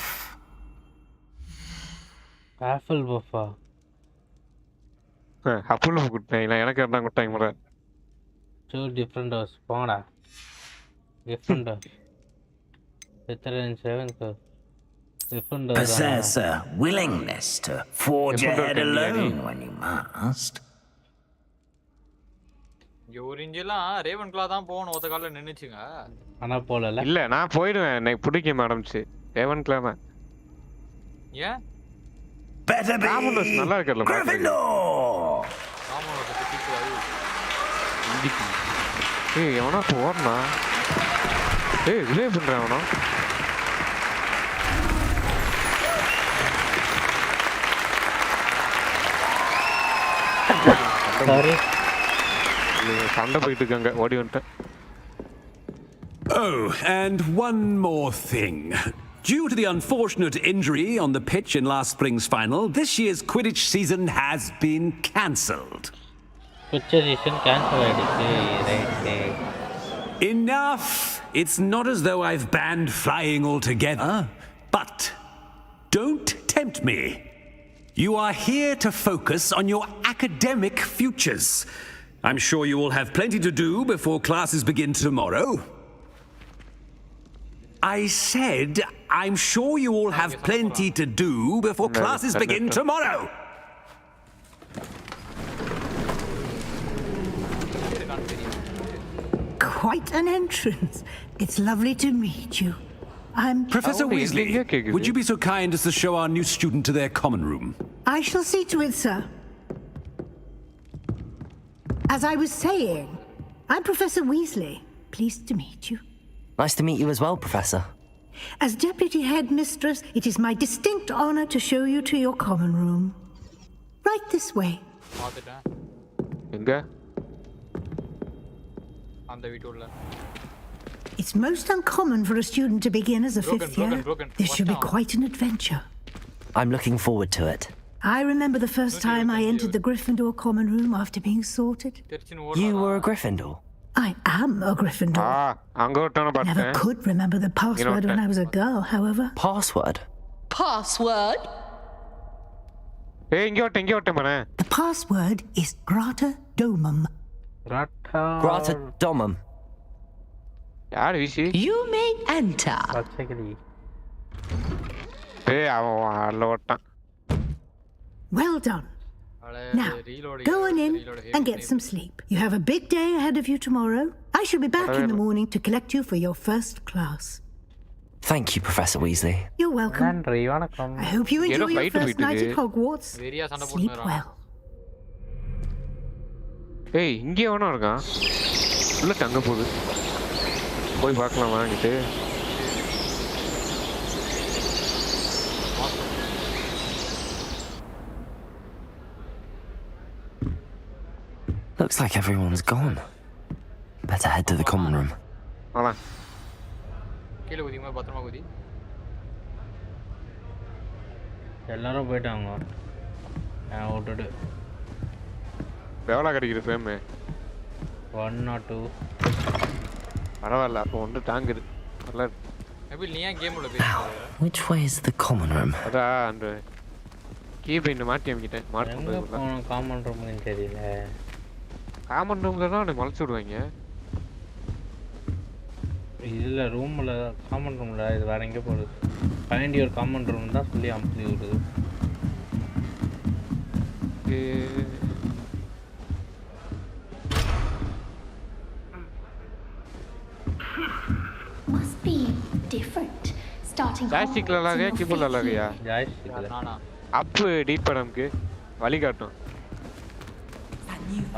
Hufflepuff. Hufflepuff குட்டாங்களா எனக்கு என்ன குட்டாங்க முறை. Two different doors. போடா. Different doors. Better than 7th door. Possess a willingness to forge ahead alone when you must. யூரிஞ்செல்லாம் Ravenclaw தான் போகணும் ஒத்த கால்ல நின்னுச்சுங்க. ஆனா போலல. இல்ல நான் போய்டுவேன். எனக்கு பிடிக்கும் மேடம்ஸ். ரேவன்க்லா தான். ஏன்? Better be. நல்லா இருக்குல்ல. ஏய் எவனா போறனா? ஏய் relay பண்றானோ? Sorry. Oh, and one more thing. Due to the unfortunate injury on the pitch in last spring's final, this year's Quidditch season has been cancelled. Enough! It's not as though I've banned flying altogether, but don't tempt me. You are here to focus on your academic futures. I'm sure you will have plenty to do before classes begin tomorrow. I said, I'm sure you all have plenty to do before classes begin tomorrow. Quite an entrance. It's lovely to meet you. I'm... Professor Weasley, would you be so kind as to show our new student to their common room? I shall see to it, sir. As I was saying, I'm Professor Weasley. Pleased to meet you. Nice to meet you as well, Professor. As Deputy Headmistress, it is my distinct honor to show you to your common room. Right this way. It's most uncommon for a student to begin as a fifth year. This should be quite an adventure. I'm looking forward to it. I remember the first time I entered the Gryffindor common room after being sorted. You were a Gryffindor? I am a Gryffindor. Never could remember the password when I was a girl, however. Password? Password? The password is Grata Domum. Grata Domum. You may enter. Well done. Now, go on in and get some sleep. You have a big day ahead of you tomorrow. I shall be back in the morning to collect you for your first class. Thank you, Professor Weasley. You're welcome. I hope you enjoy your first night at Hogwarts. Sleep well. Hey, இங்க எவனோ இருக்கான். உள்ள தங்க போகுது. போய் பார்க்கலாம் வாங்கிட்டு. Looks like everyone's gone. Better head to the common room. Hold on. கீழ குதிமா பத்திரமா குதி. எல்லாரும் போய்ட்டாங்க. நான் ஓட்டுடு. எவ்வளவு கிடைக்குது ஃப்ரேம்? 1 or 2. பரவாயில்ல அப்போ ஒன்று தாங்குது. நல்லா இருக்கு. எப்படி நீ ஏன் கேம் உள்ள பேசுற? Which way is the common room? அதான் அந்த கீபோர்ட் மாட்டி அமைக்கிட்டேன். எங்க போறோம் காமன் ரூம்னு தெரியல. காமன் ரூம்ல தான் மலைச்சு விடுவாங்க. இதில் ரூமில் காமன் ரூமில் இது வேற எங்கே போகிறது? ஃபைண்ட் யுவர் காமன் ரூம் தான் சொல்லி அமுத்தி விடுது. Must be different. Starting ஜாய்ஸ்டிக்ல லாகயா கீபோர்ட்ல லாகயா? ஜாய்ஸ்டிக்ல. அப் டீட் பண்ண நமக்கு வழி காட்டும்.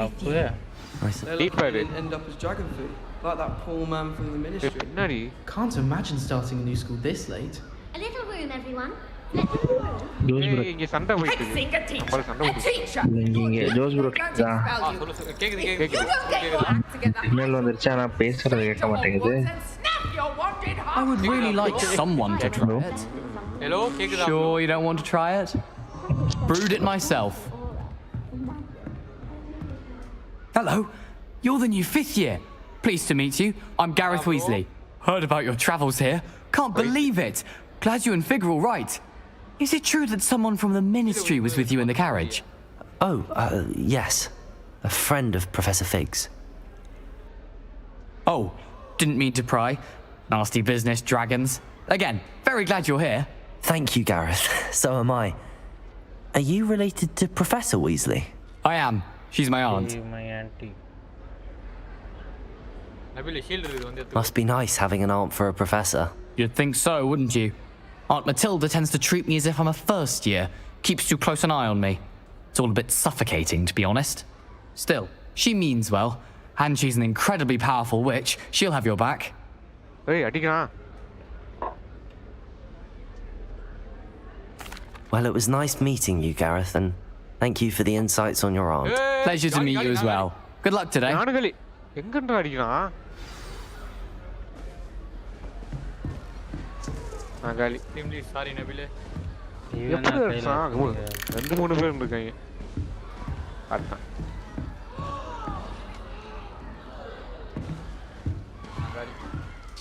அப்பு டீட் பண்ணு. End up as dragon food, like that poor man from the ministry. என்னடி? Can't imagine starting a new school this late. A little room, everyone. இங்க சண்டை போயிட்டு இருக்கு. நம்ம சண்டை போயிட்டு இங்க ஜோஸ் ப்ரோ கேக்குதா? கேக்குது. சிக்னல் வந்துருச்சு ஆனா பேசுறது கேட்க மாட்டேங்குது. I would really like someone to try it. Hello, கேக்குதா? Sure you don't want to try it? Brewed it myself. Hello, you're the new 5th year. Pleased to meet you. I'm Gareth Weasley. Heard about your travels here. Can't believe it. Glad you and Fig are all right. Is it true that someone from the ministry was with you in the carriage? Oh, yes. A friend of Professor Fig's. Oh, didn't mean to pry. Nasty business, dragons. Again, very glad you're here. Thank you, Gareth. So am I. Are you related to Professor Weasley? I am. She's my aunt. My auntie. Must be nice having an aunt for a professor. You'd think so, wouldn't you? Aunt Matilda tends to treat me as if I'm a first year. Keeps too close an eye on me. It's all a bit suffocating, to be honest. Still, she means well. And she's an incredibly powerful witch. She'll have your back. Hey, அடிக்கலாம். Well, it was nice meeting you, Gareth, and thank you for the insights on your aunt. Pleasure to meet you as well. Good luck today. நானுகளி எங்கன்றா அடிக்கலாம்? காலி. டீம்லி sorry நபிலே. எப்படி இருக்கான்? 2-3 பேர் இருக்காங்க. அதான்.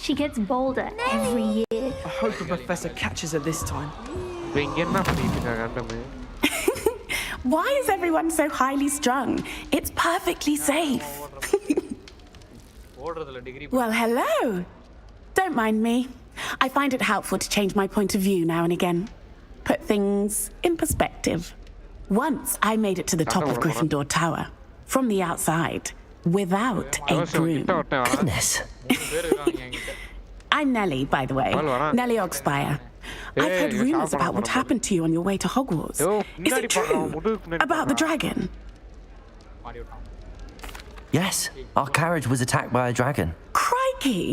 She gets bolder every year. I hope the professor catches her this time. இங்க என்ன பண்ணிட்டு இருக்காங்க அண்டமே? Why is everyone so highly strung? It's perfectly safe. Well, hello. Don't mind me. I find it helpful to change my point of view now and again. Put things in perspective. Once I made it to the top of Gryffindor Tower, from the outside, without a broom. Goodness. I'm Nellie, by the way. Nellie Oxfire. I've heard rumors about what happened to you on your way to Hogwarts. Is it true? About the dragon? Yes, our carriage was attacked by a dragon. Crikey!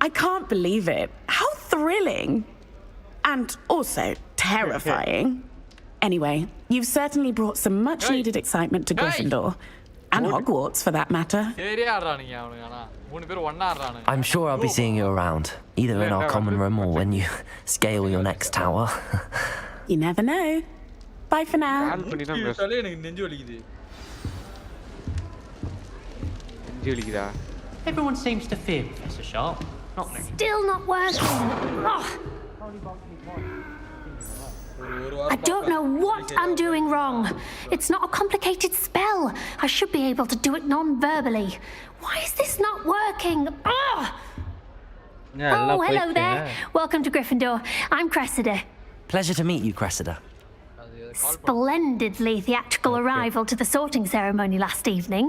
I can't believe it. How thrilling! And also terrifying. Anyway, you've certainly brought some much-needed excitement to Gryffindor. And Hogwarts, for that matter. I'm sure I'll be seeing you around, either in our common room or when you scale your next tower. You never know. Bye for now. Everyone seems to fear Professor Sharp. Not me. Still not working. Ugh. I don't know what I'm doing wrong. It's not a complicated spell. I should be able to do it non-verbally. Why is this not working? Ugh. Oh, hello there. Welcome to Gryffindor. I'm Cressida. Pleasure to meet you, Cressida. Splendidly theatrical arrival to the sorting ceremony last evening.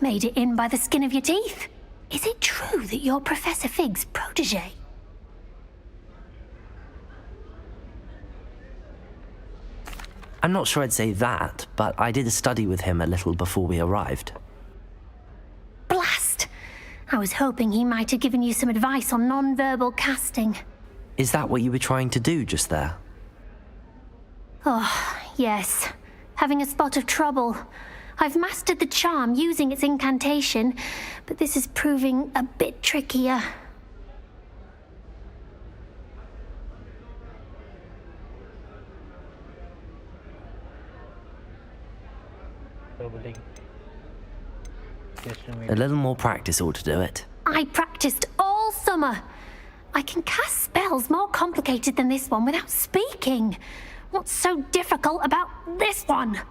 Made it in by the skin of your teeth. Is it true that you're Professor Fig's protege? I'm not sure I'd say that, but I did a study with him a little before we arrived. Blast! I was hoping he might have given you some advice on non-verbal casting. Is that what you were trying to do just there? Oh, yes. Having a spot of trouble. I've mastered the charm using its incantation, but this is proving a bit trickier. A little more practice ought to do it. I practiced all summer. I can cast spells more complicated than this one without speaking. What's so difficult about this one?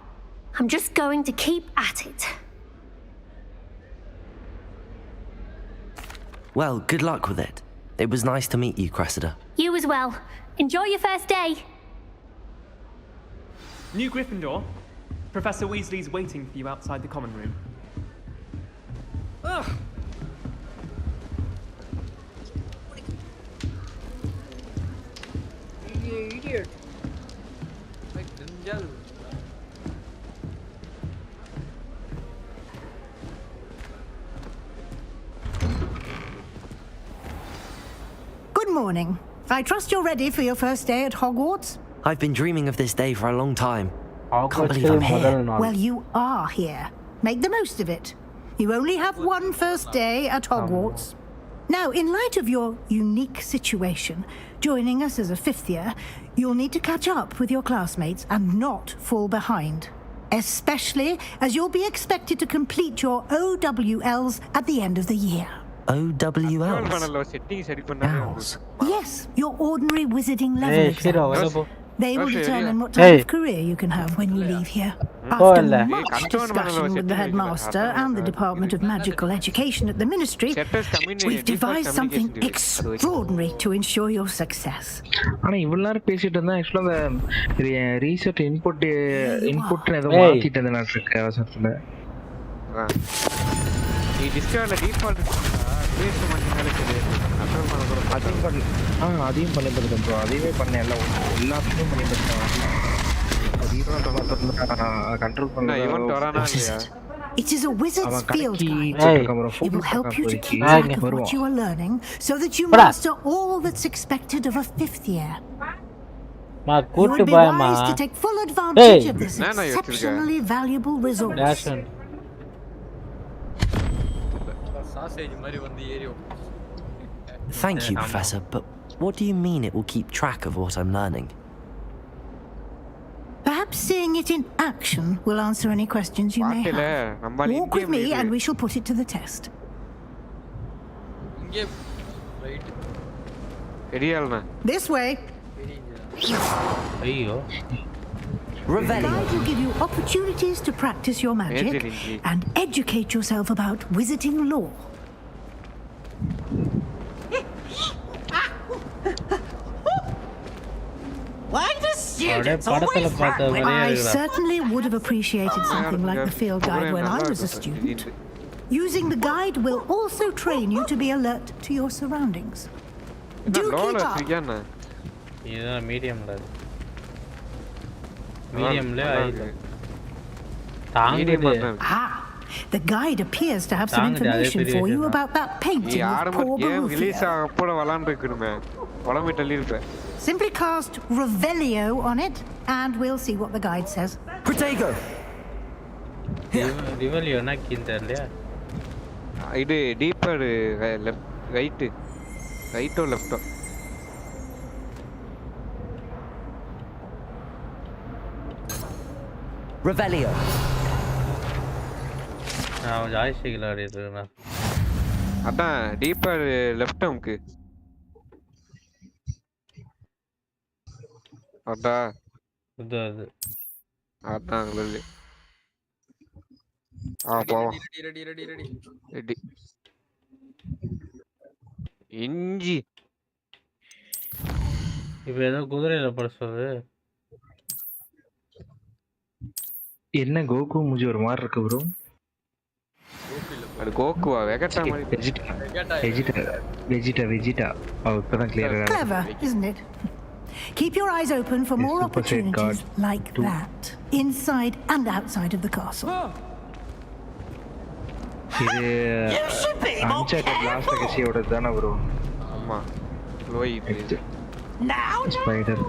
I'm just going to keep at it. Well, good luck with it. It was nice to meet you, Cressida. You as well. Enjoy your first day. New Gryffindor. Professor Weasley's waiting for you outside the common room. Ugh. Idiot. Like Ninjal. Good morning. I trust you're ready for your first day at Hogwarts? I've been dreaming of this day for a long time. Can't believe I'm here. Well, you are here. Make the most of it. You only have one first day at Hogwarts. Now, in light of your unique situation, joining us as a fifth year, you'll need to catch up with your classmates and not fall behind. Especially as you'll be expected to complete your OWLs at the end of the year. OWLs? Yes, your ordinary wizarding level exams. They will determine what type of career you can have when you leave here. After much discussion with the headmaster and the Department of Magical Education at the Ministry, we've devised something extraordinary to ensure your success. ஆனா இவ்வளவு நேரம் பேசிட்டு இருந்தா ஆக்சுவலா அந்த reset input ஏதோ மாத்திட்டு இருந்தேன் அவசரத்துல. நீ டிஸ்கார்ட்ல டிஃபால்ட் பேஸ்ட் பண்ணினாலே தெரியாது. அதையும் பண்ணிட்டு ப்ரோ. அதையுமே பண்ணேன் எல்லாத்தையும் பண்ணிட்டு கண்ட்ரோல் பண்ண. It is a wizard's field guide. It will help you to keep track of what you are learning so that you master all that's expected of a fifth year. You would be wise to take full advantage of this exceptionally valuable resource. Thank you, Professor, but what do you mean it will keep track of what I'm learning? Perhaps seeing it in action will answer any questions you may have. Walk with me and we shall put it to the test. This way. The guide will give you opportunities to practice your magic and educate yourself about wizarding lore. Why the students always I certainly would have appreciated something like the field guide when I was a student. Using the guide will also train you to be alert to your surroundings. Do keep up. The guide appears to have some information for you about that painting of poor Baruchio. Simply cast Revelio on it, and we'll see what the guide says. Protego! Revelio na kinterliya. Idu deeper left, right or left? Revelio. நான் ஜாய்ஸ்டிக்ல ஆடிட்டு அதான் deeper left நமக்கு அதான் அது அதான் லல்லி போவோம் ready இஞ்சி இப்போ ஏதோ குதிரையில பட சொல்லுது. என்ன கோகு மூஞ்சி ஒரு மாதிரி இருக்கு ப்ரோ. அது கோகுவா வெகட்டா மாதிரி வெஜிடா இப்பதான் கிளியரா இருக்கு. Clever, isn't it? Keep your eyes open for more opportunities like that inside and outside of the castle. இது அன்சார்ட்டட் லாஸ்ட் லெகசியோட தான ப்ரோ. ஆமா லோய் இது spider.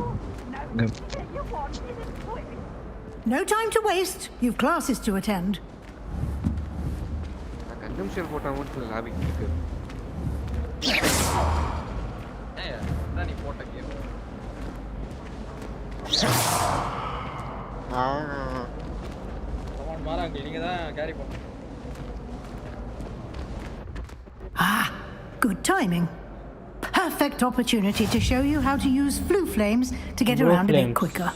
No time to waste. You've classes to attend. Consumption போட்டா மட்டும் lobby இருக்கு. நீ போட்ட game. Come on மாறாங்க நீங்க தான் கேரி பண்ணு. Good timing. Perfect opportunity to show you how to use flue flames to get around a bit quicker.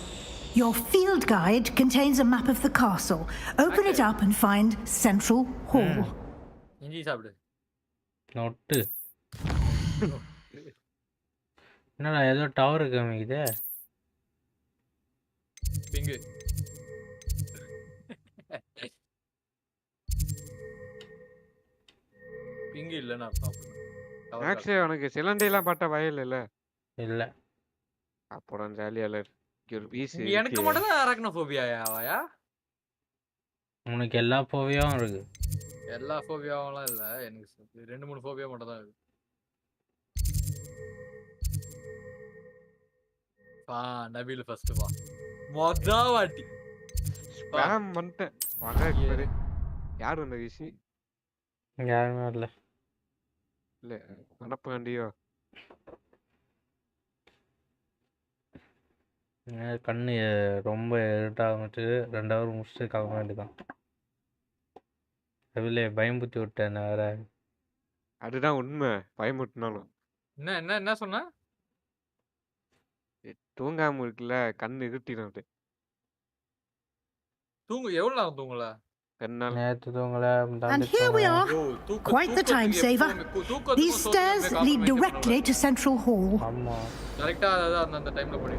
Your field guide contains a map of the castle. Open it up and find Central Hall. இஞ்சி சாப்பிடு. Note. என்னடா ஏதோ tower காமிக்குதே. Pink. Pink இல்லைன்னு அர்த்தம். மேக்ஸே உனக்கு சிலண்டையெல்லாம் பார்த்தா பயம் இல்ல? இல்ல. அப்புறம் ஜாலியா இல்ல. ஒரு பீஸ் எனக்கு மட்டும் தான் அரக்னோபோபியாயா? உனக்கு எல்லா ஃபோபியாவும் இருக்கு. எல்லா ஃபோபியாவெல்லாம் இல்ல. எனக்கு 2-3 ஃபோபியா மட்டும் தான் இருக்கு. நபீல் ஃபர்ஸ்ட் வா. மொதவாட்டி. ஸ்பாம் பண்ணிட்டேன். வாங்க பாரு. யார் வந்த வீசி? யாருமே வரல. இல்ல அனுப்ப வேண்டியோ. கண்ணு ரொம்ப இருட்டாகிட்டு 2 ஹவர் முடிச்சுட்டு கிளம்ப வேண்டியதான். அதுல பயம்புத்தி விட்டேன் வேற. அதுதான் உண்மை. பயமுட்டினாலும் என்ன சொன்ன? தூங்காம இருக்குல்ல, கண்ணு இருட்டிடும். எவ்வளவு நேரம் தூங்கல? நேத்து தூங்கல. And here we are. Quite the time saver. These stairs lead directly to Central Hall. கரெக்ட்டா அந்த டைம்ல போடு.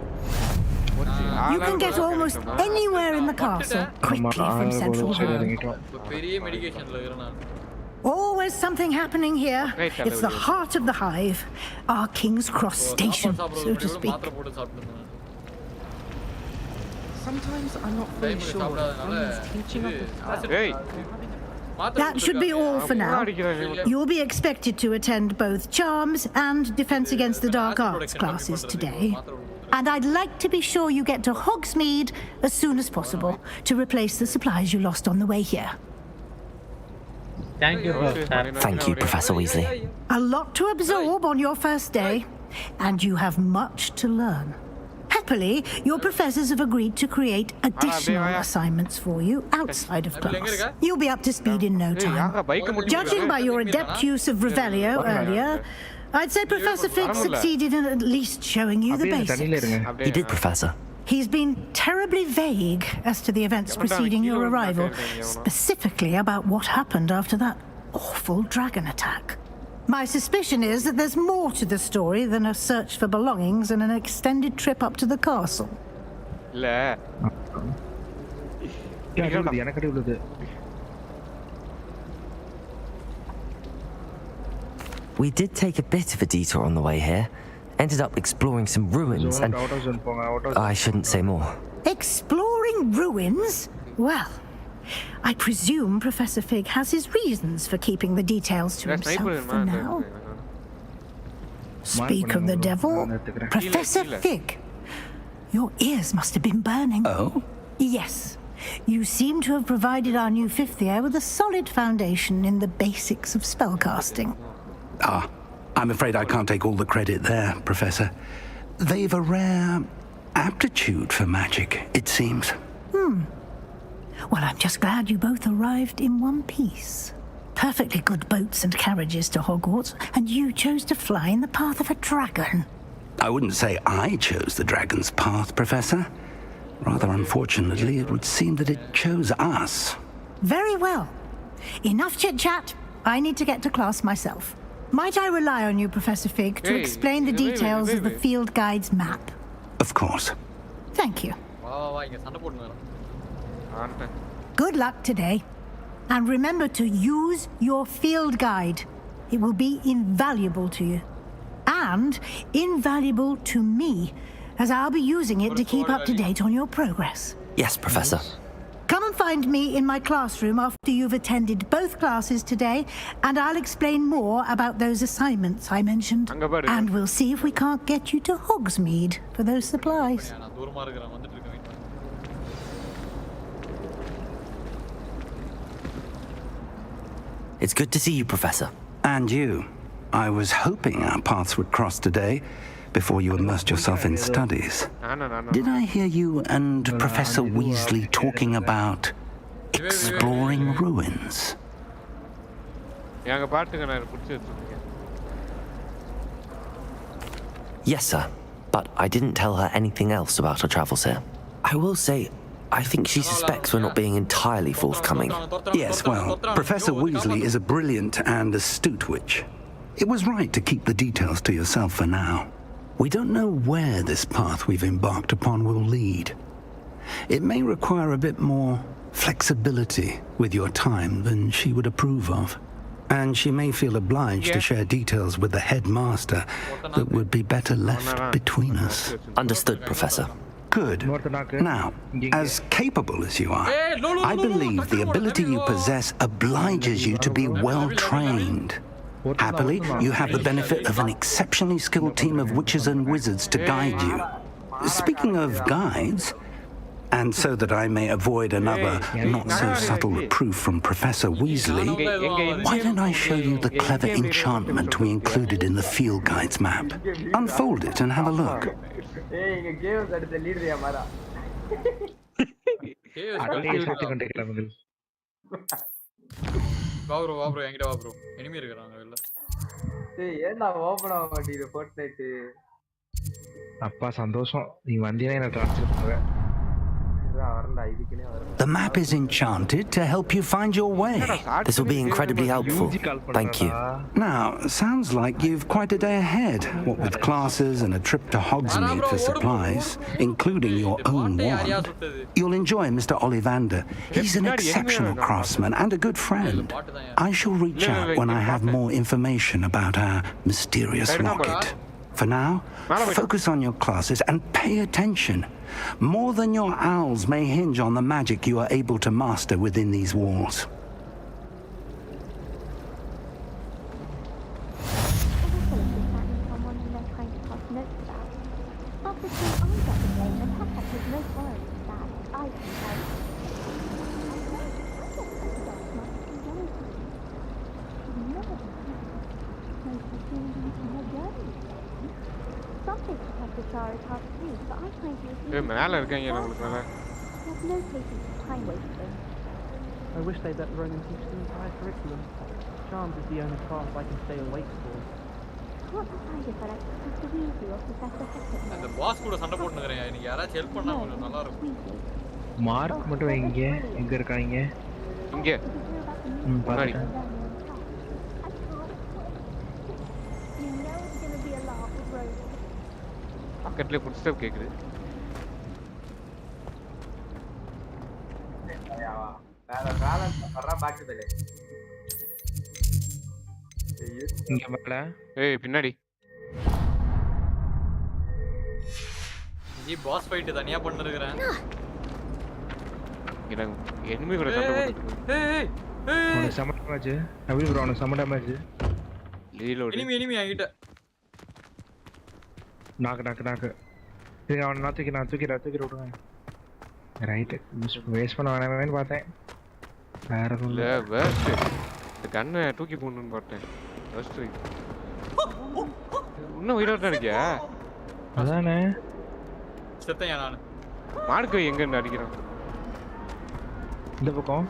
You can get almost anywhere in the castle quickly from Central Hall. பெரிய மெடிகேஷன்ல இருக்கேன். Always something happening here. It's the heart of the hive, our King's Cross station, so to speak. Sometimes I'm not fully sure if teaching up That should be all for now. You'll be expected to attend both Charms and Defense Against the Dark Arts classes today. And I'd like to be sure you get to Hogsmeade as soon as possible to replace the supplies you lost on the way here. Thank you, Professor Weasley. A lot to absorb on your first day, and you have much to learn. Happily, your professors have agreed to create additional assignments for you outside of class. You'll be up to speed in no time. Judging by your adept use of Revelio earlier, I'd say Professor Fig succeeded in at least showing you the basics. He did, Professor. He's been terribly vague as to the events preceding your arrival, specifically about what happened after that awful dragon attack. My suspicion is that there's more to the story than a search for belongings and an extended trip up to the castle. We did take a bit of a detour on the way here. Ended up exploring some ruins and... I shouldn't say more. Exploring ruins? Well, I presume Professor Fig has his reasons for keeping the details to himself for now. Speak of the devil, Professor Fig. Your ears must have been burning. Oh? Yes. You seem to have provided our new 5th year with a solid foundation in the basics of spellcasting. I'm afraid I can't take all the credit there, Professor. They've a rare aptitude for magic, it seems. Well, I'm just glad you both arrived in one piece. Perfectly good boats and carriages to Hogwarts, and you chose to fly in the path of a dragon. I wouldn't say I chose the dragon's path, Professor. Rather unfortunately, it would seem that it chose us. Very well. Enough chit-chat. I need to get to class myself. Might I rely on you, Professor Fig, to explain the details of the field guide's map? Of course. Thank you. Good luck today. And remember to use your field guide. It will be invaluable to you. And invaluable to me, as I'll be using it to keep up to date on your progress. Yes, Professor. Come and find me in my classroom after you've attended both classes today, and I'll explain more about those assignments I mentioned. And we'll see if we can't get you to Hogsmeade for those supplies. It's good to see you, Professor. And you. I was hoping our paths would cross today, before you immersed yourself in studies. Did I hear you and Professor Weasley talking about exploring ruins? Yes, sir. But I didn't tell her anything else about our travels here. I will say, I think she suspects we're not being entirely forthcoming. Yes, well, Professor Weasley is a brilliant and astute witch. It was right to keep the details to yourself for now. We don't know where this path we've embarked upon will lead. It may require a bit more flexibility with your time than she would approve of. And she may feel obliged to share details with the headmaster that would be better left between us. Understood, Professor. Good. Now, as capable as you are, I believe the ability you possess obliges you to be well trained. Happily, you have the benefit of an exceptionally skilled team of witches and wizards to guide you. Speaking of guides, and so that I may avoid another not-so-subtle reproof from Professor Weasley, why don't I show you the clever enchantment we included in the field guide's map? Unfold it and have a look. வா bro என்கிட்ட வா bro enemy இருக்காங்க வெளில ஏன்டா open ஆக மாட்டேங்குது Fortnite அப்பா சந்தோஷம் நீ வந்தீனா என்ன ட்ரான்ஸ்ஃபர் பண்ணுவ The map is enchanted to help you find your way. This will be incredibly helpful. Thank you. Now, sounds like you've quite a day ahead, what with classes and a trip to Hogsmeade for supplies, including your own wand. You'll enjoy Mr. Ollivander. He's an exceptional craftsman and a good friend. I shall reach out when I have more information about our mysterious locket. For now, focus on your classes and pay attention. More than your owls may hinge on the magic you are able to master within these walls. மேல இருக்காங்க நமக்கு மேல I wish they'd let the Roman teach the entire curriculum. Charms is the only class I can stay awake for. அந்த pass கூட சண்டை போட்டுக்கறேன் எனக்கு யாராச்சும் help பண்ணா கொஞ்சம் நல்லா இருக்கும் மார்க் மட்டும் எங்க இருக்காங்க இங்க பாருங்க பக்கத்துல ஃபுட் ஸ்டெப் கேக்குது இங்க மேல ஏய் பின்னாடி நீ பாஸ் ஃபைட் தனியா பண்ணிருக்கறேன் இங்க எனிமி கூட சண்டை போட்டுட்டு ஏய் உனக்கு சம டேமேஜ் அபி ப்ரோ உனக்கு சம டேமேஜ் ரீலோட் எனிமி ஆகிட்ட நாக்கு இது அவன தூக்கி விடுங்க ரைட் வேஸ்ட் பண்ண வேணாமேன்னு பார்த்தேன் வேற இல்ல வேஸ்ட் இந்த கண்ணை தூக்கி போடணும்னு பார்த்தேன் வேஸ்ட் இன்னும் உயிரோட இருக்கியா அதானே செத்தையா நான் மார்க் எங்க அடிக்கிறான் இந்த பக்கம்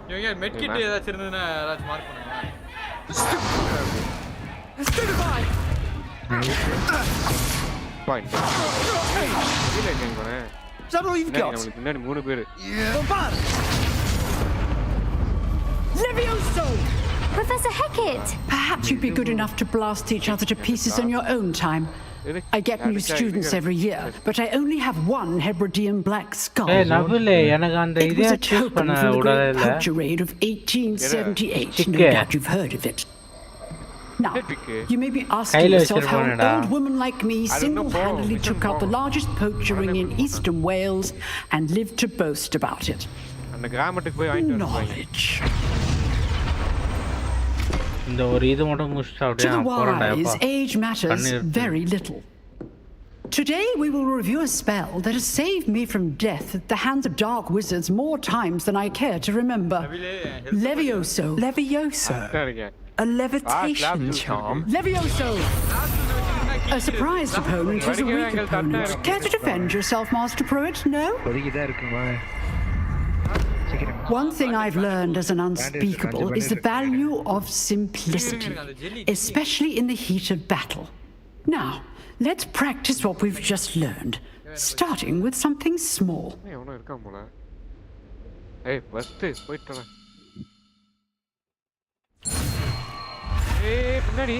இவங்க மெட் கிட் ஏதாச்சும் இருந்ததுன்னா யாராச்சும் மார்க் பண்ணுங்க பாயிண்ட் இல்ல கேங்க போறேன் நமக்கு பின்னாடி 3 பேர் Levioso! Professor Hecat! Perhaps you'd be good enough to blast each other to pieces on your own time. I get new students every year, but I only have one Hebridean black skull. Hey, Nabule, it was a token from the Great Poacher Raid of 1878. No doubt you've heard of it. Now, you may be asking yourself how an old woman like me single-handedly took out the largest poacher ring in eastern Wales and lived to boast about it. Knowledge. To the wise, age matters very little. Today we will review a spell that has saved me from death at the hands of dark wizards more times than I care to remember. Levioso. Levioso? A levitation charm? Levioso! A surprised opponent is a weak opponent. Care to defend yourself, Master Pruitt? No? One thing I've learned as an unspeakable is the value of simplicity, especially in the heat of battle. Now, let's practice what we've just learned, starting with something small. Hey, பின்னாடி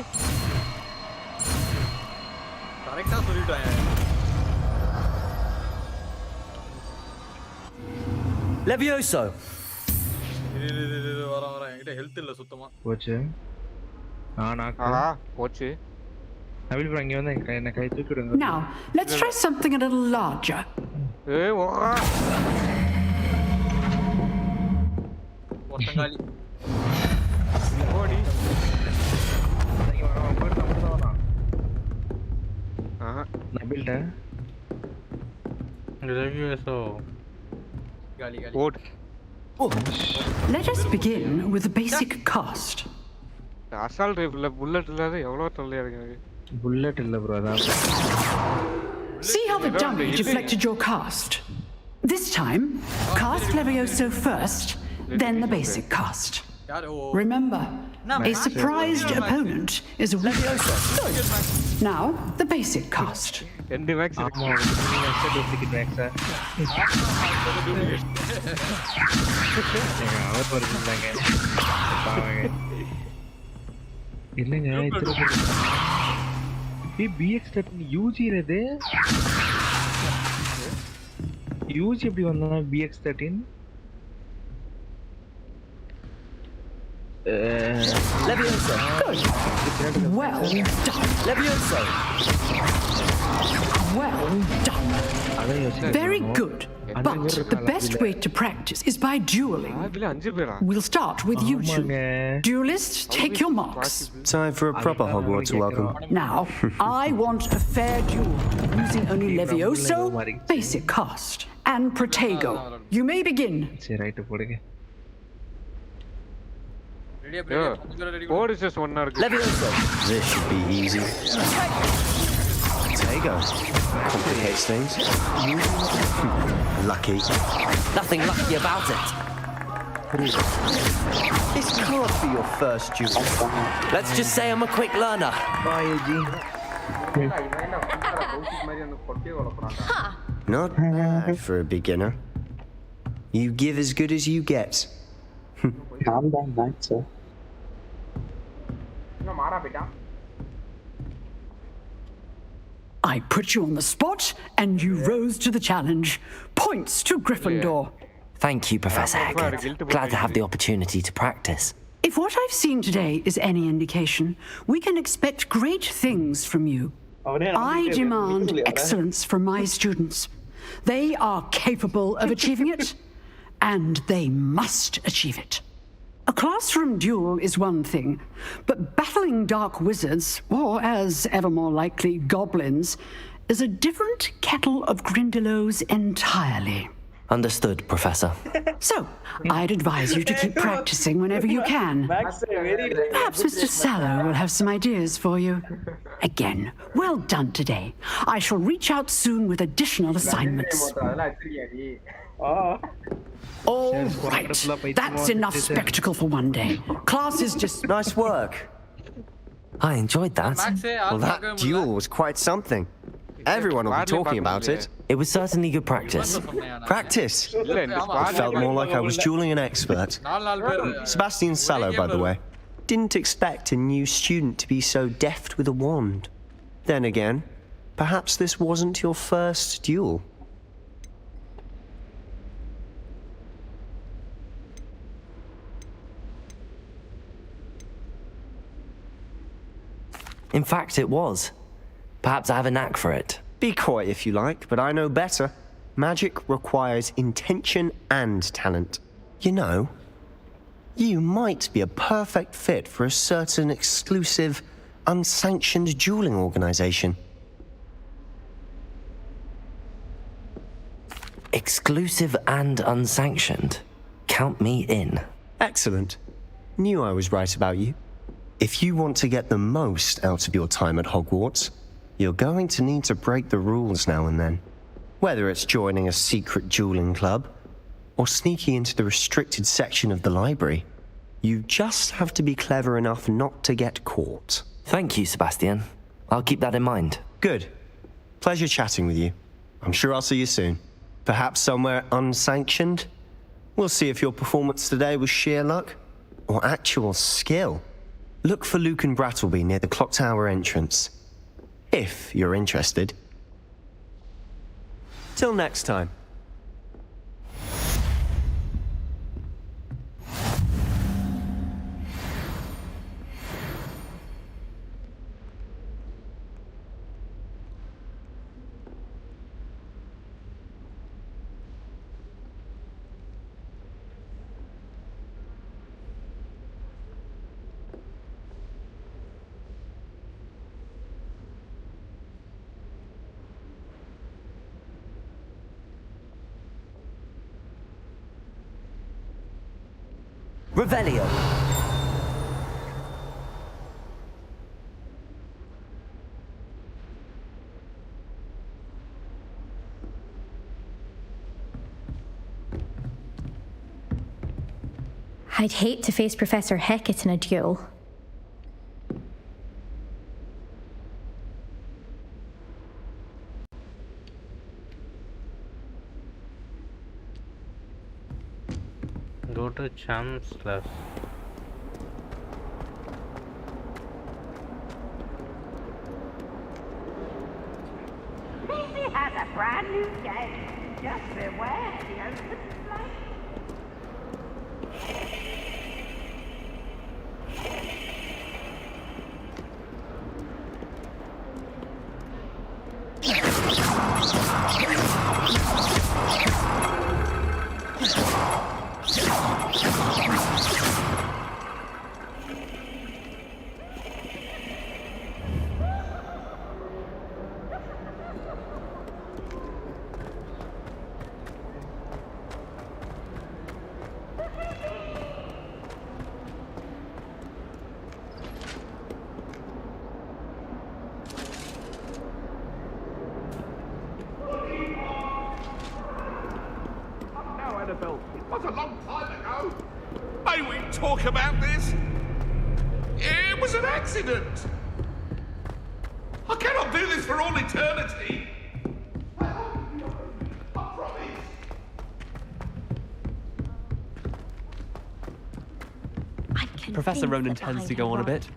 கரெக்டா சொல்லிட்டாங்க. Levioso. வர என்கிட்ட health இல்ல சுத்தமா. போச்சு. போச்சு. நபில் bro இங்க வந்து என்ன கை தூக்கி விடுங்க. Now, let's try something a little larger. ஒட்டங்காலி. ஓடி. நபில்ட. Levioso. காலி. ஓடு. Let us begin with the basic cast. Assault ரைஃபிள்ல புல்லட் இல்லாத எவ்வளவு தொல்லையா இருக்கு. புல்லட் இல்ல ப்ரோ அதான். See how the dummy deflected your cast. This time, cast Levioso first, then the basic cast. Remember, a surprised opponent is a Levioso. Now, the basic cast. End max. Duplicate max. இல்லங்க BX UG இது UG எப்படி வந்தா BX13 Levioso. Good. Well done. Levioso. Well done. Very good. But the best way to practice is by dueling. We'll start with you two. Duelists, take your marks. Time for a proper Hogwarts welcome. Now, I want a fair duel using only Levioso, basic cast, and Protego. You may begin. Levioso. This should be easy. Protego. Complicates things. Lucky. Nothing lucky about it. This can't be your first duel. Let's just say I'm a quick learner. Bye, Eugene. Not bad for a beginner. You give as good as you get. Calm down, sir. I put you on the spot, and you rose to the challenge. Points to Gryffindor. Thank you, Professor Hagrid. Glad to have the opportunity to practice. If what I've seen today is any indication, we can expect great things from you. I demand excellence from my students. They are capable of achieving it, and they must achieve it. A classroom duel is one thing, but battling dark wizards, or as ever more likely, goblins, is a different kettle of Grindylows entirely. Understood, Professor. So, I'd advise you to keep practicing whenever you can. Perhaps Mr. Sallow will have some ideas for you. Again, well done today. I shall reach out soon with additional assignments. All right, that's enough spectacle for one day. Class is just... Nice work. I enjoyed that. Well, that duel was quite something. Everyone will be talking about it. It was certainly good practice. Practice? I felt more like I was dueling an expert. Sebastian Sallow, by the way. Didn't expect a new student to be so deft with a wand. Then again, perhaps this wasn't your first duel. In fact, it was. Perhaps I have a knack for it. Be coy if you like, but I know better. Magic requires intention and talent. You know, you might be a perfect fit for a certain exclusive, unsanctioned dueling organization. Exclusive and unsanctioned? Count me in. Excellent. Knew I was right about you. If you want to get the most out of your time at Hogwarts, you're going to need to break the rules now and then. Whether it's joining a secret dueling club, or sneaking into the restricted section of the library, you just have to be clever enough not to get caught. Thank you, Sebastian. I'll keep that in mind. Good. Pleasure chatting with you. I'm sure I'll see you soon. Perhaps somewhere unsanctioned? We'll see if your performance today was sheer luck, or actual skill. Look for Lucan Brattleby near the Clock Tower entrance. if you're interested. Till next time. Revelio. I'd hate to face Professor Hecat in a duel. Go to Champs Plus. Mimi has a brand new game. Just beware the open flame. It was a long time ago. May we talk about this? It was an accident. I cannot do this for all eternity. I promise. Professor Ronan tends to go on a bit.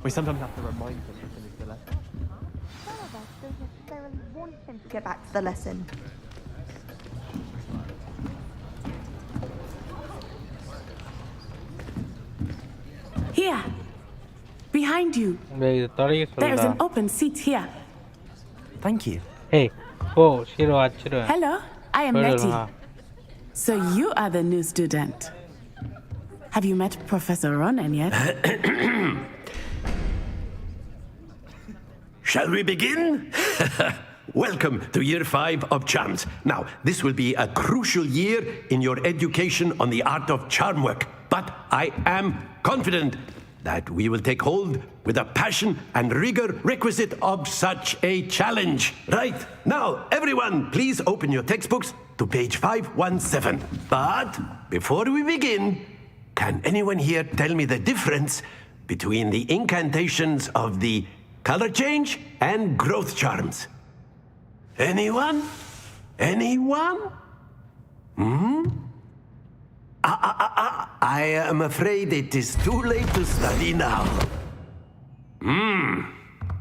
We sometimes have to remind him to finish the lesson. Some of us don't necessarily want him to get back to the lesson. Here, behind you. There is an open seat here. Thank you. Hey, oh, Shiro. Hello, I am Letty. So you are the new student. Have you met Professor Ronan yet? Shall we begin? Welcome to Year 5 of Charms. Now, this will be a crucial year in your education on the art of charm work. But I am confident that we will take hold with the passion and rigor requisite of such a challenge. Right, now, everyone, please open your textbooks to page 517. But before we begin, can anyone here tell me the difference between the incantations of the color change and growth charms? Anyone? Anyone? I am afraid it is too late to study now.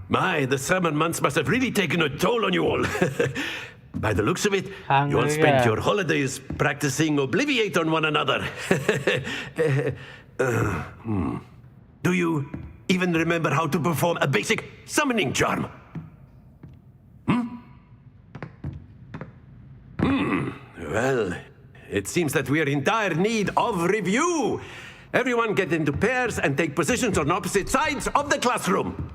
My, the summer months must have really taken a toll on you all. By the looks of it, you all spent your holidays practicing Obliviate on one another. Do you even remember how to perform a basic summoning charm? Well, it seems that we are in dire need of review. Everyone get into pairs and take positions on opposite sides of the classroom.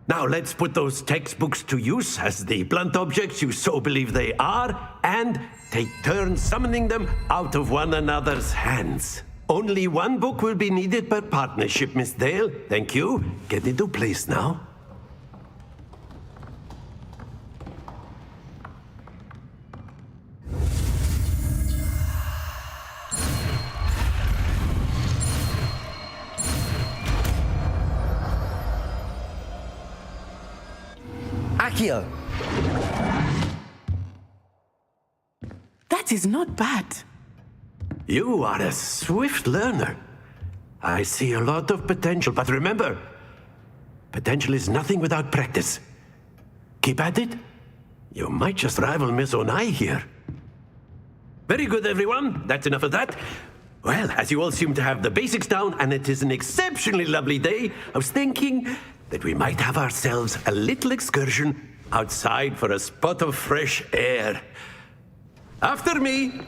Now let's put those textbooks to use as the blunt objects you so believe they are, and take turns summoning them out of one another's hands. Only one book will be needed per partnership, Miss Dale. Thank you. Get into place now. Accio. That is not bad. You are a swift learner. I see a lot of potential, but remember, potential is nothing without practice. Keep at it. You might just rival Miss Onai here. Very good, everyone. That's enough of that. Well, as you all seem to have the basics down, and it is an exceptionally lovely day, I was thinking that we might have ourselves a little excursion outside for a spot of fresh air. After me.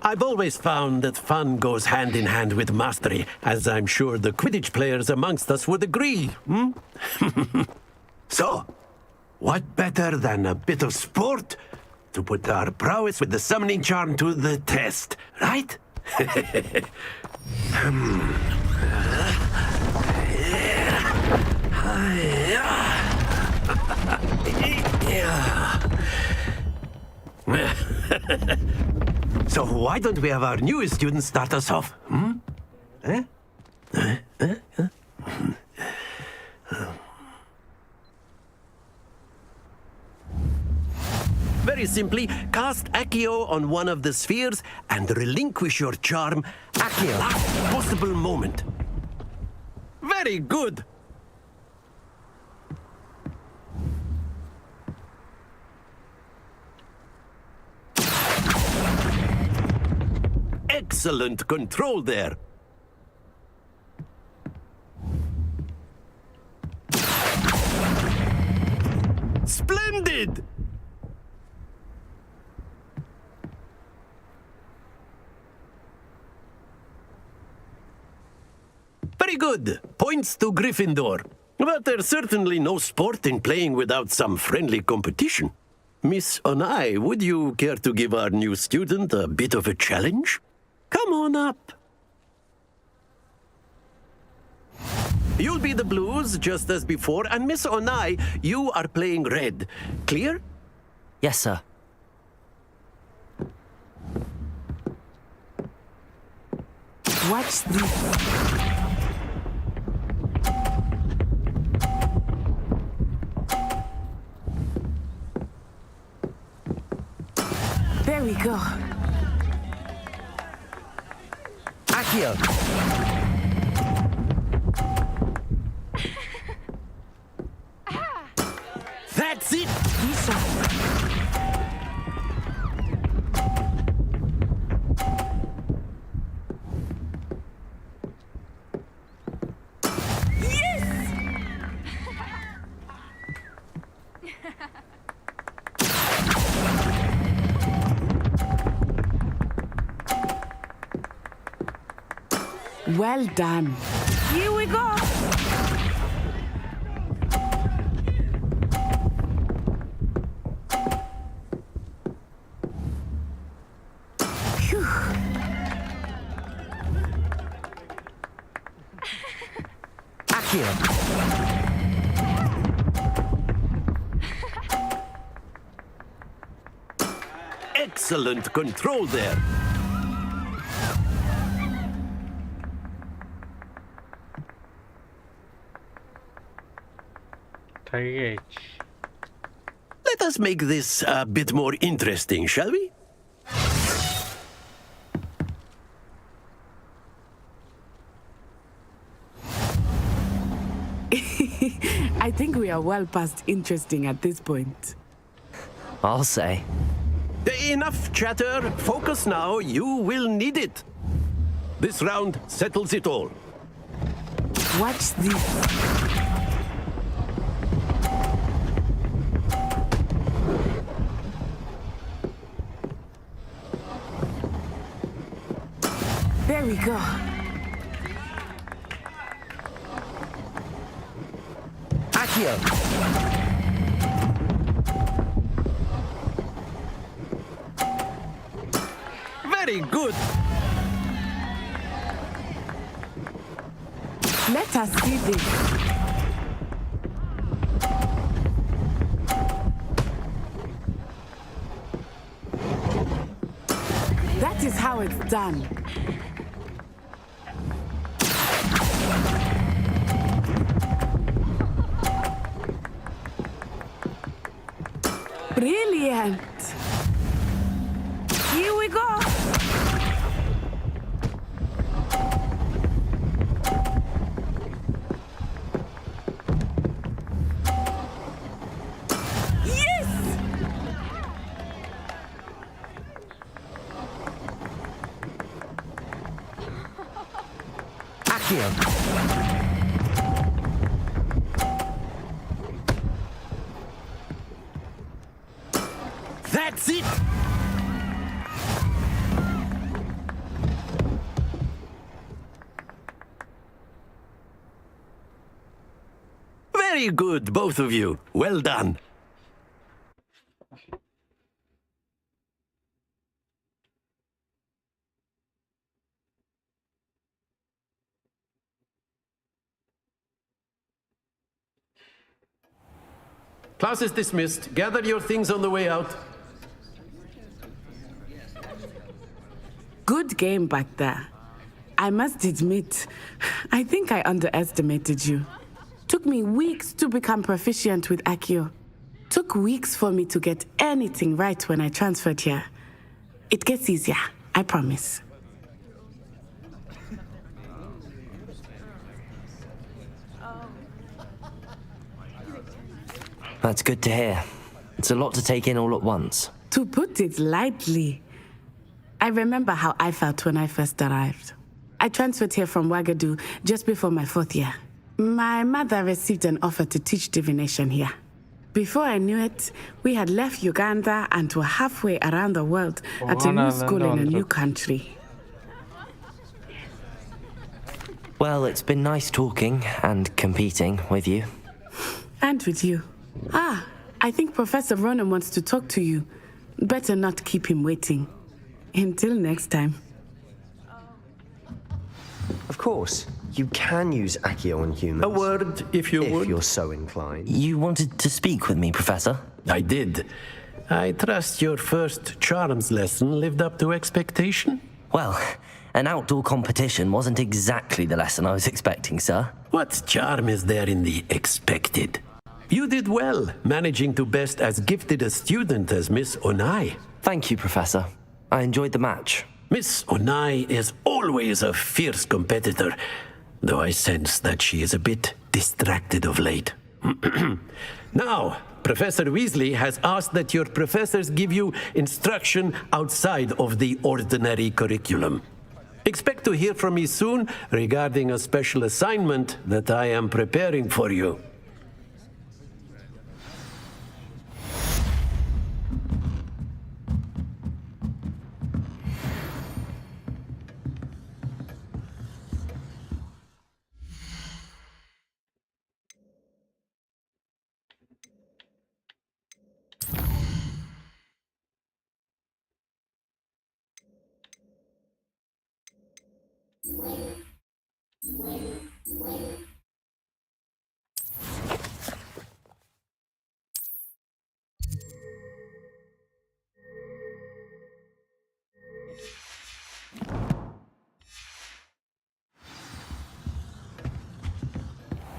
I've always found that fun goes hand in hand with mastery, as I'm sure the Quidditch players amongst us would agree. So, what better than a bit of sport to put our prowess with the summoning charm to the test, right? So why don't we have our newest student start us off? Very simply, cast Accio on one of the spheres and relinquish your charm at the last possible moment. Very good. Excellent control there. Splendid! Very good. Points to Gryffindor. But there's certainly no sport in playing without some friendly competition. Miss Onai, would you care to give our new student a bit of a challenge? Come on up. You'll be the blues, just as before, and Miss Onai, you are playing red. Clear? Yes, sir. Watch this. There we go. Accio. That's it. Well done. Here we go. Phew. Accio. Excellent control there. Let us make this a bit more interesting, shall we? I think we are well past interesting at this point. I'll say. Enough chatter. Focus now. You will need it. This round settles it all. Watch this. There we go. Accio. Good. Let us see this. That is how it's done. Brilliant. Here we go. That's it! Very good, both of you. Well done. Class is dismissed. Gather your things on the way out. Good game back there. I must admit, I think I underestimated you. Took me weeks to become proficient with Accio. Took weeks for me to get anything right when I transferred here. It gets easier, I promise. That's good to hear. It's a lot to take in all at once. To put it lightly, I remember how I felt when I first arrived. I transferred here from Ouagadougou just before my 4th year. My mother received an offer to teach divination here. Before I knew it, we had left Uganda and were halfway around the world at a new school in a new country. Well, it's been nice talking and competing with you. And with you. Ah, I think Professor Ronan wants to talk to you. Better not keep him waiting. Until next time. Of course, you can use Accio on humans. A word, if you would. If you're so inclined. You wanted to speak with me, Professor? I did. I trust your first charms lesson lived up to expectation? Well, an outdoor competition wasn't exactly the lesson I was expecting, sir. What charm is there in the expected? You did well, managing to best as gifted a student as Miss Onai. Thank you, Professor. I enjoyed the match. Miss Onai is always a fierce competitor, though I sense that she is a bit distracted of late. Now, Professor Weasley has asked that your professors give you instruction outside of the ordinary curriculum. Expect to hear from me soon regarding a special assignment that I am preparing for you.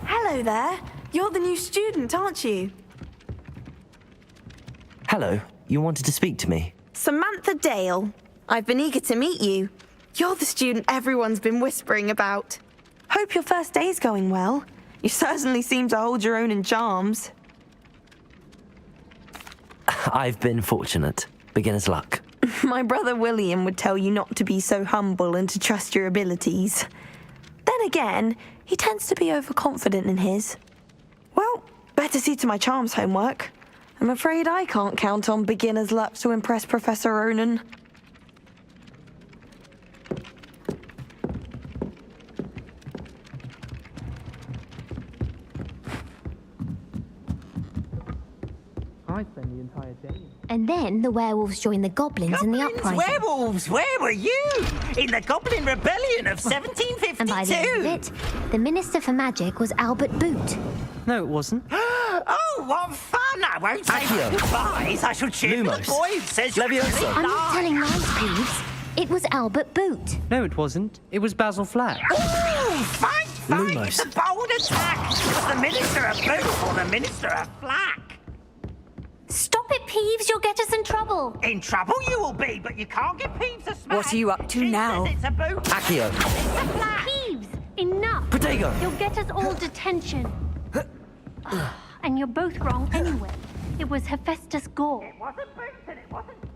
Hello there. You're the new student, aren't you? Hello. You wanted to speak to me? Samantha Dale. I've been eager to meet you. You're the student everyone's been whispering about. Hope your first day's going well. You certainly seem to hold your own in charms. I've been fortunate. Beginner's luck. My brother William would tell you not to be so humble and to trust your abilities. Then again, he tends to be overconfident in his. Well, better see to my charms homework. I'm afraid I can't count on beginner's luck to impress Professor Ronan. I spend the entire day. And then the werewolves joined the goblins in the uprising. Werewolves, where were you? In the Goblin Rebellion of 1752. And by the end of it, the Minister for Magic was Albert Boot. No, it wasn't. Oh, what fun! I won't say my goodbyes. I shall cheer for the boy who says Leviosa. I'm not telling lies, Peeves. It was Albert Boot. No, it wasn't. It was Basil Flack. Ooh, fight! It's a bold attack! Was the Minister of Boot or the Minister of Flack? Stop it, Peeves. You'll get us in trouble. In trouble you will be, but you can't get Peeves a smack. What are you up to now? It's a boot. Accio. Peeves, enough. Protego. You'll get us all detention. And you're both wrong anyway. It was Hephaestus Gore. It wasn't Boot and it wasn't Flack.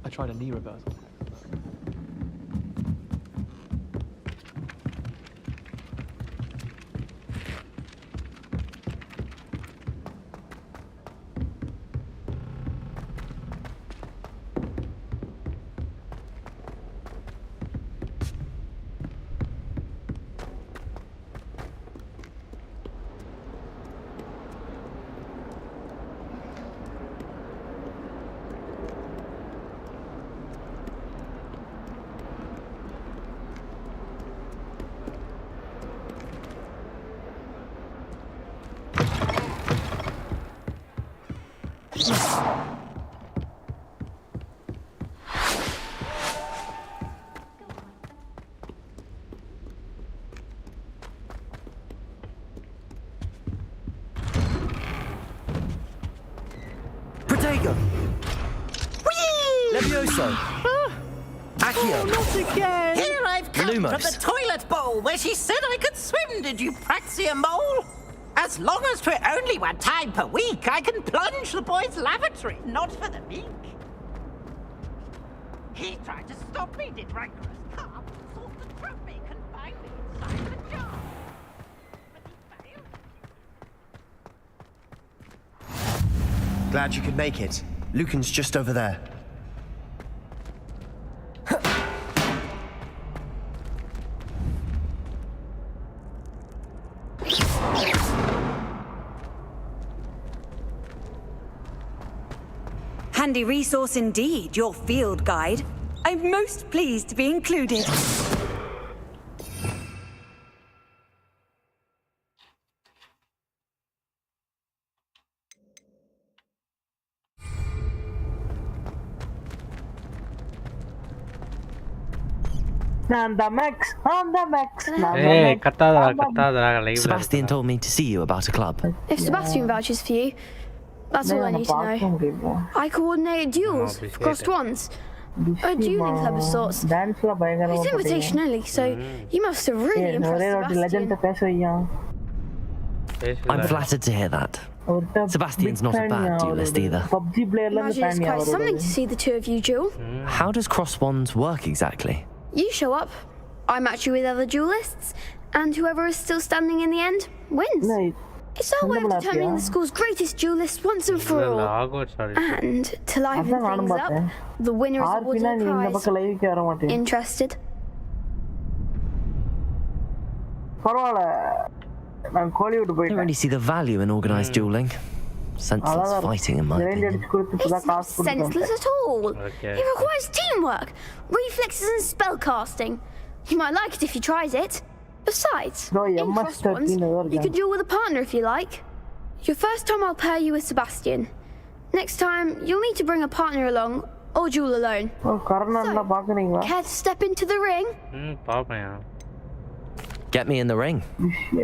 I tried a knee reversal. Protego. Leviosa. Accio. Not again! Here I've come Lumos. from the toilet bowl where she said I could swim, did you praxia mole? As long as 'twere only one time per week, I can plunge the boy's lavatory, not for the meek. He tried to stop me, did rancorous carp, thought the trophy confined me inside the jar. But he failed. Glad you could make it. Lucan's just over there. Handy resource indeed, your field guide. I'm most pleased to be included. On the max. Hey, katadra, live. Sebastian told me to see you about a club. If Sebastian vouches for you, that's all I need to know. I coordinate duels for crossed ones. A dueling club of sorts. It's invitation only, so you must have really impressed Sebastian. I'm flattered to hear that. Sebastian's not a bad duelist either. Imagine it's quite something to see the two of you duel. How does cross wands work exactly? You show up, I match you with other duelists, and whoever is still standing in the end wins. It's our way of determining the school's greatest duelist once and for all. And to liven things up, the winner is awarded a prize. Interested? I don't really see the value in organised dueling. Senseless fighting, in my opinion. It's not senseless at all. It requires teamwork, reflexes and spellcasting. You might like it if you tried it. Besides, in crossed ones, you can duel with a partner if you like. Your first time I'll pair you with Sebastian. Next time, you'll need to bring a partner along, or duel alone. So, care to step into the ring? Get me in the ring.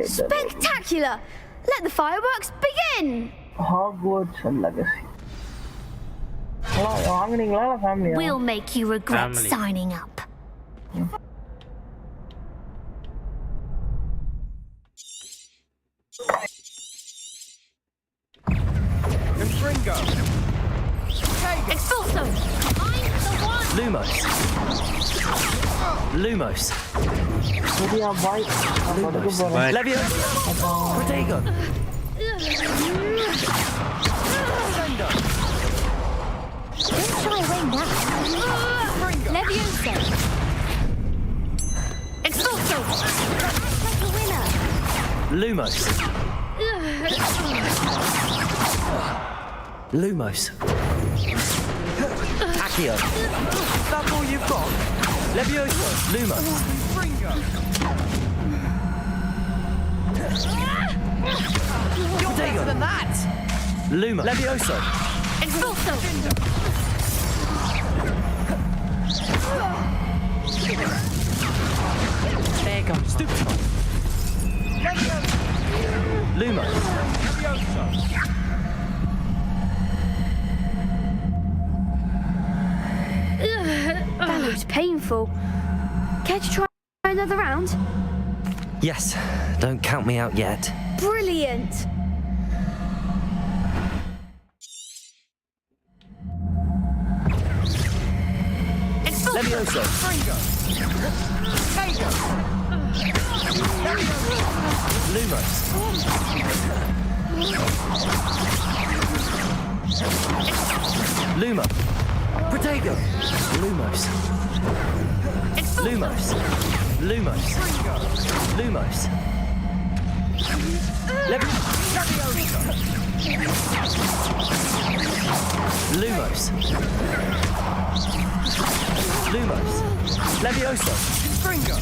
Spectacular! Let the fireworks begin! Hogwarts Legacy. We'll make you regret Family. signing up. Expulso! I'm the one! Lumos. Leviosa. Protego. Don't shy away now. Leviosa! Expulso! Like a winner! Lumos. Accio. That's all you've got? Leviosa. Lumos. You're better than that! Lumos. Leviosa. Expulso! There goes. Stupid. Lumos. That looks painful. Care to try another round? Yes. Don't count me out yet. Brilliant! Leviosa. Lumos. Luma. Protego. Lumos. Lumos. Lumos. Lumos. Lumos. Lumos. Leviosa. Stringo.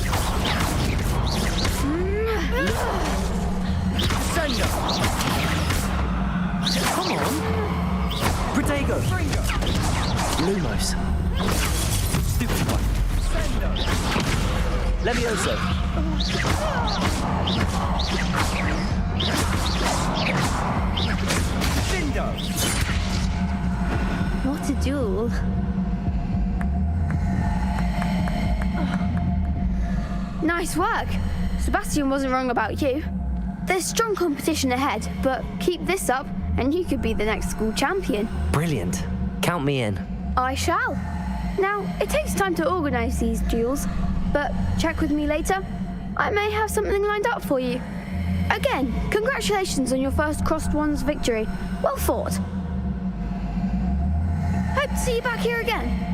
Sender. Come on. Protego. Lumos. Stupid one. Sender. Leviosa. Cinder. What a duel. Nice work. Sebastian wasn't wrong about you. There's strong competition ahead, but keep this up and you could be the next school champion. Brilliant. Count me in. I shall. Now, it takes time to organise these duels, but check with me later. I may have something lined up for you. Again, congratulations on your first Crossed Wands victory. Well fought. Hope to see you back here again.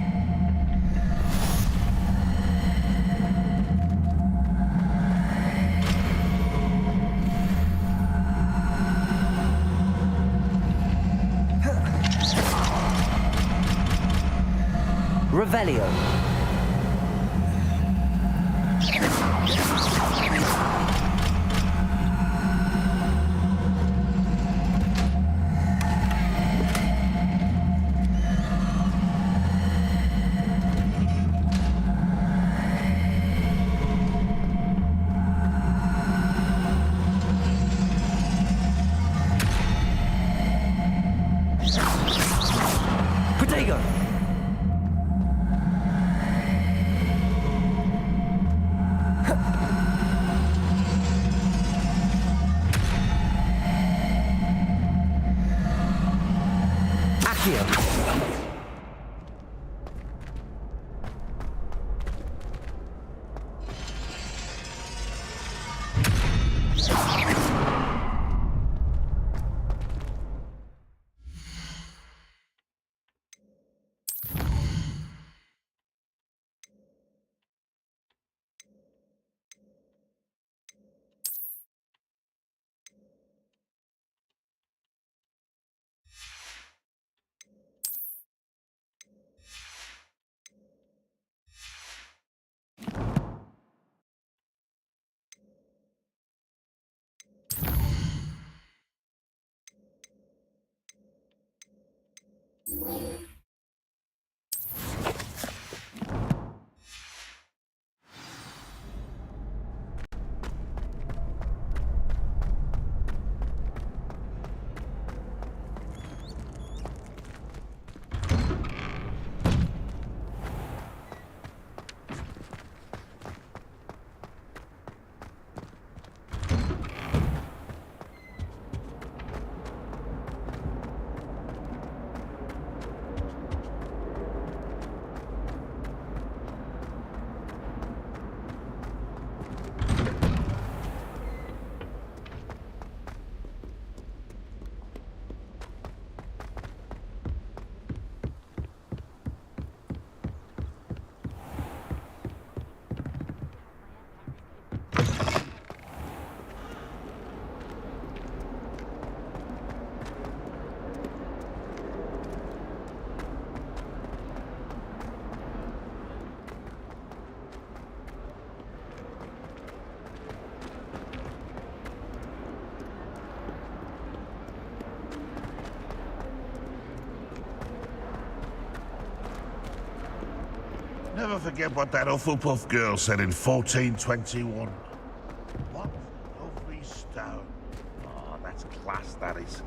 Revelio. Protego. Accio. Never forget what that Hufflepuff girl said in 1421. What lovely stone. Oh, that's class, that is.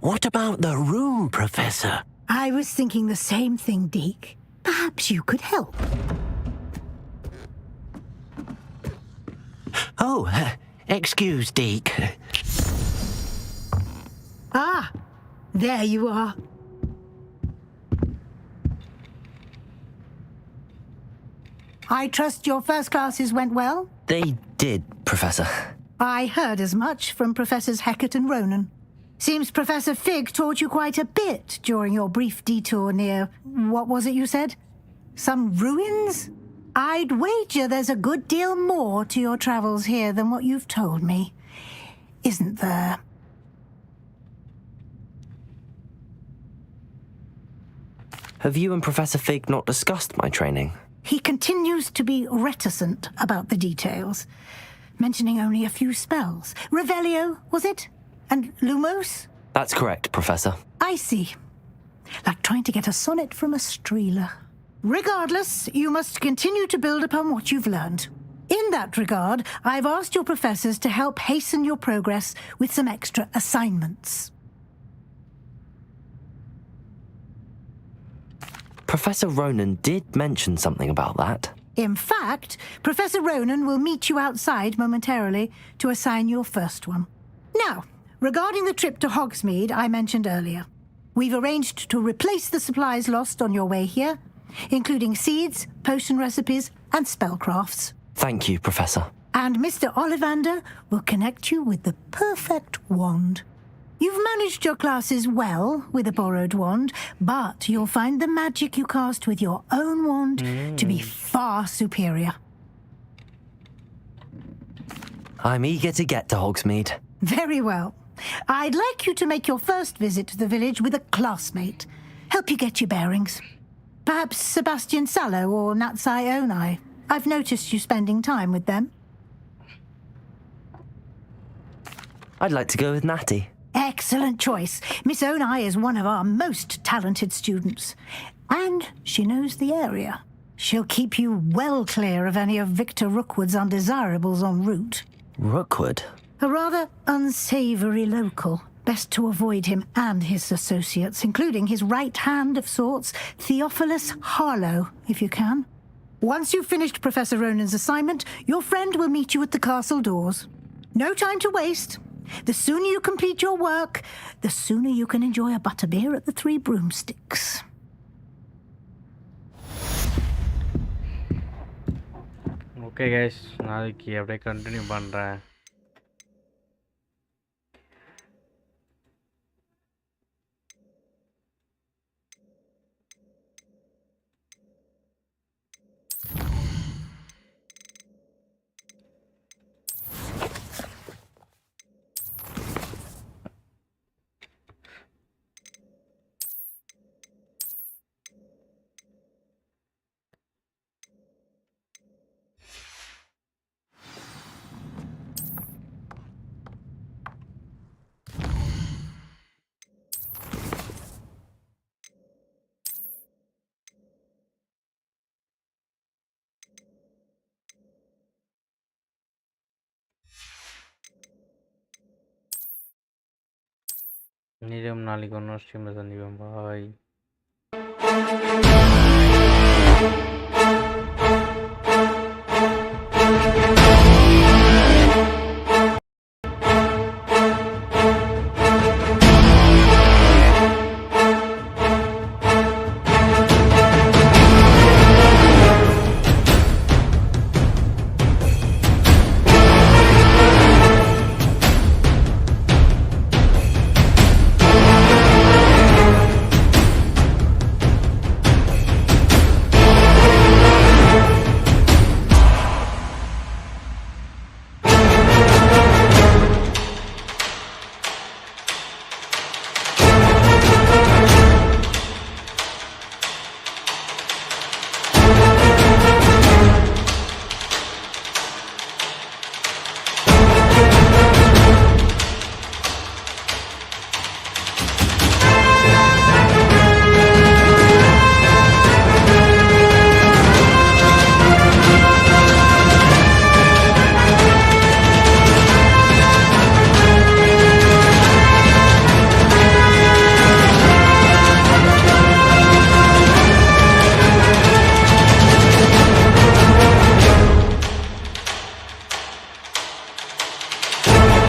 What about the room, Professor? I was thinking the same thing, Deke. Perhaps you could help. Oh, excuse, Deke. Ah, there you are. I trust your first classes went well? They did, Professor. I heard as much from Professors Hecat and Ronan. Seems Professor Fig taught you quite a bit during your brief detour near... what was it you said? Some ruins? I'd wager there's a good deal more to your travels here than what you've told me. Isn't there? Have you and Professor Fig not discussed my training? He continues to be reticent about the details, mentioning only a few spells. Revelio, was it? And Lumos? That's correct, Professor. I see. Like trying to get a sonnet from a streeler. Regardless, you must continue to build upon what you've learned. In that regard, I've asked your professors to help hasten your progress with some extra assignments. Professor Ronan did mention something about that. In fact, Professor Ronan will meet you outside momentarily to assign your first one. Now, regarding the trip to Hogsmeade I mentioned earlier, we've arranged to replace the supplies lost on your way here, including seeds, potion recipes, and spellcrafts. Thank you, Professor. And Mr. Ollivander will connect you with the perfect wand. You've managed your classes well with a borrowed wand, but you'll find the magic you cast with your own wand to be far superior. I'm eager to get to Hogsmeade. Very well. I'd like you to make your first visit to the village with a classmate. Help you get your bearings. Perhaps Sebastian Sallow or Natsai Onai. I've noticed you spending time with them. I'd like to go with Natty. Excellent choice. Miss Onai is one of our most talented students. And she knows the area. She'll keep you well clear of any of Victor Rookwood's undesirables en route. Rookwood? A rather unsavoury local. Best to avoid him and his associates, including his right hand of sorts, Theophilus Harlow, if you can. Once you've finished Professor Ronan's assignment, your friend will meet you at the castle doors. No time to waste. The sooner you complete your work, the sooner you can enjoy a butterbeer at the Three Broomsticks. Okay guys, நாளைக்கு அப்படியே continue பண்றேன். நீயும் நாளைக்கு ஒன்றும் ஸ்ட்ரீமில் சந்திப்போம். பாய்.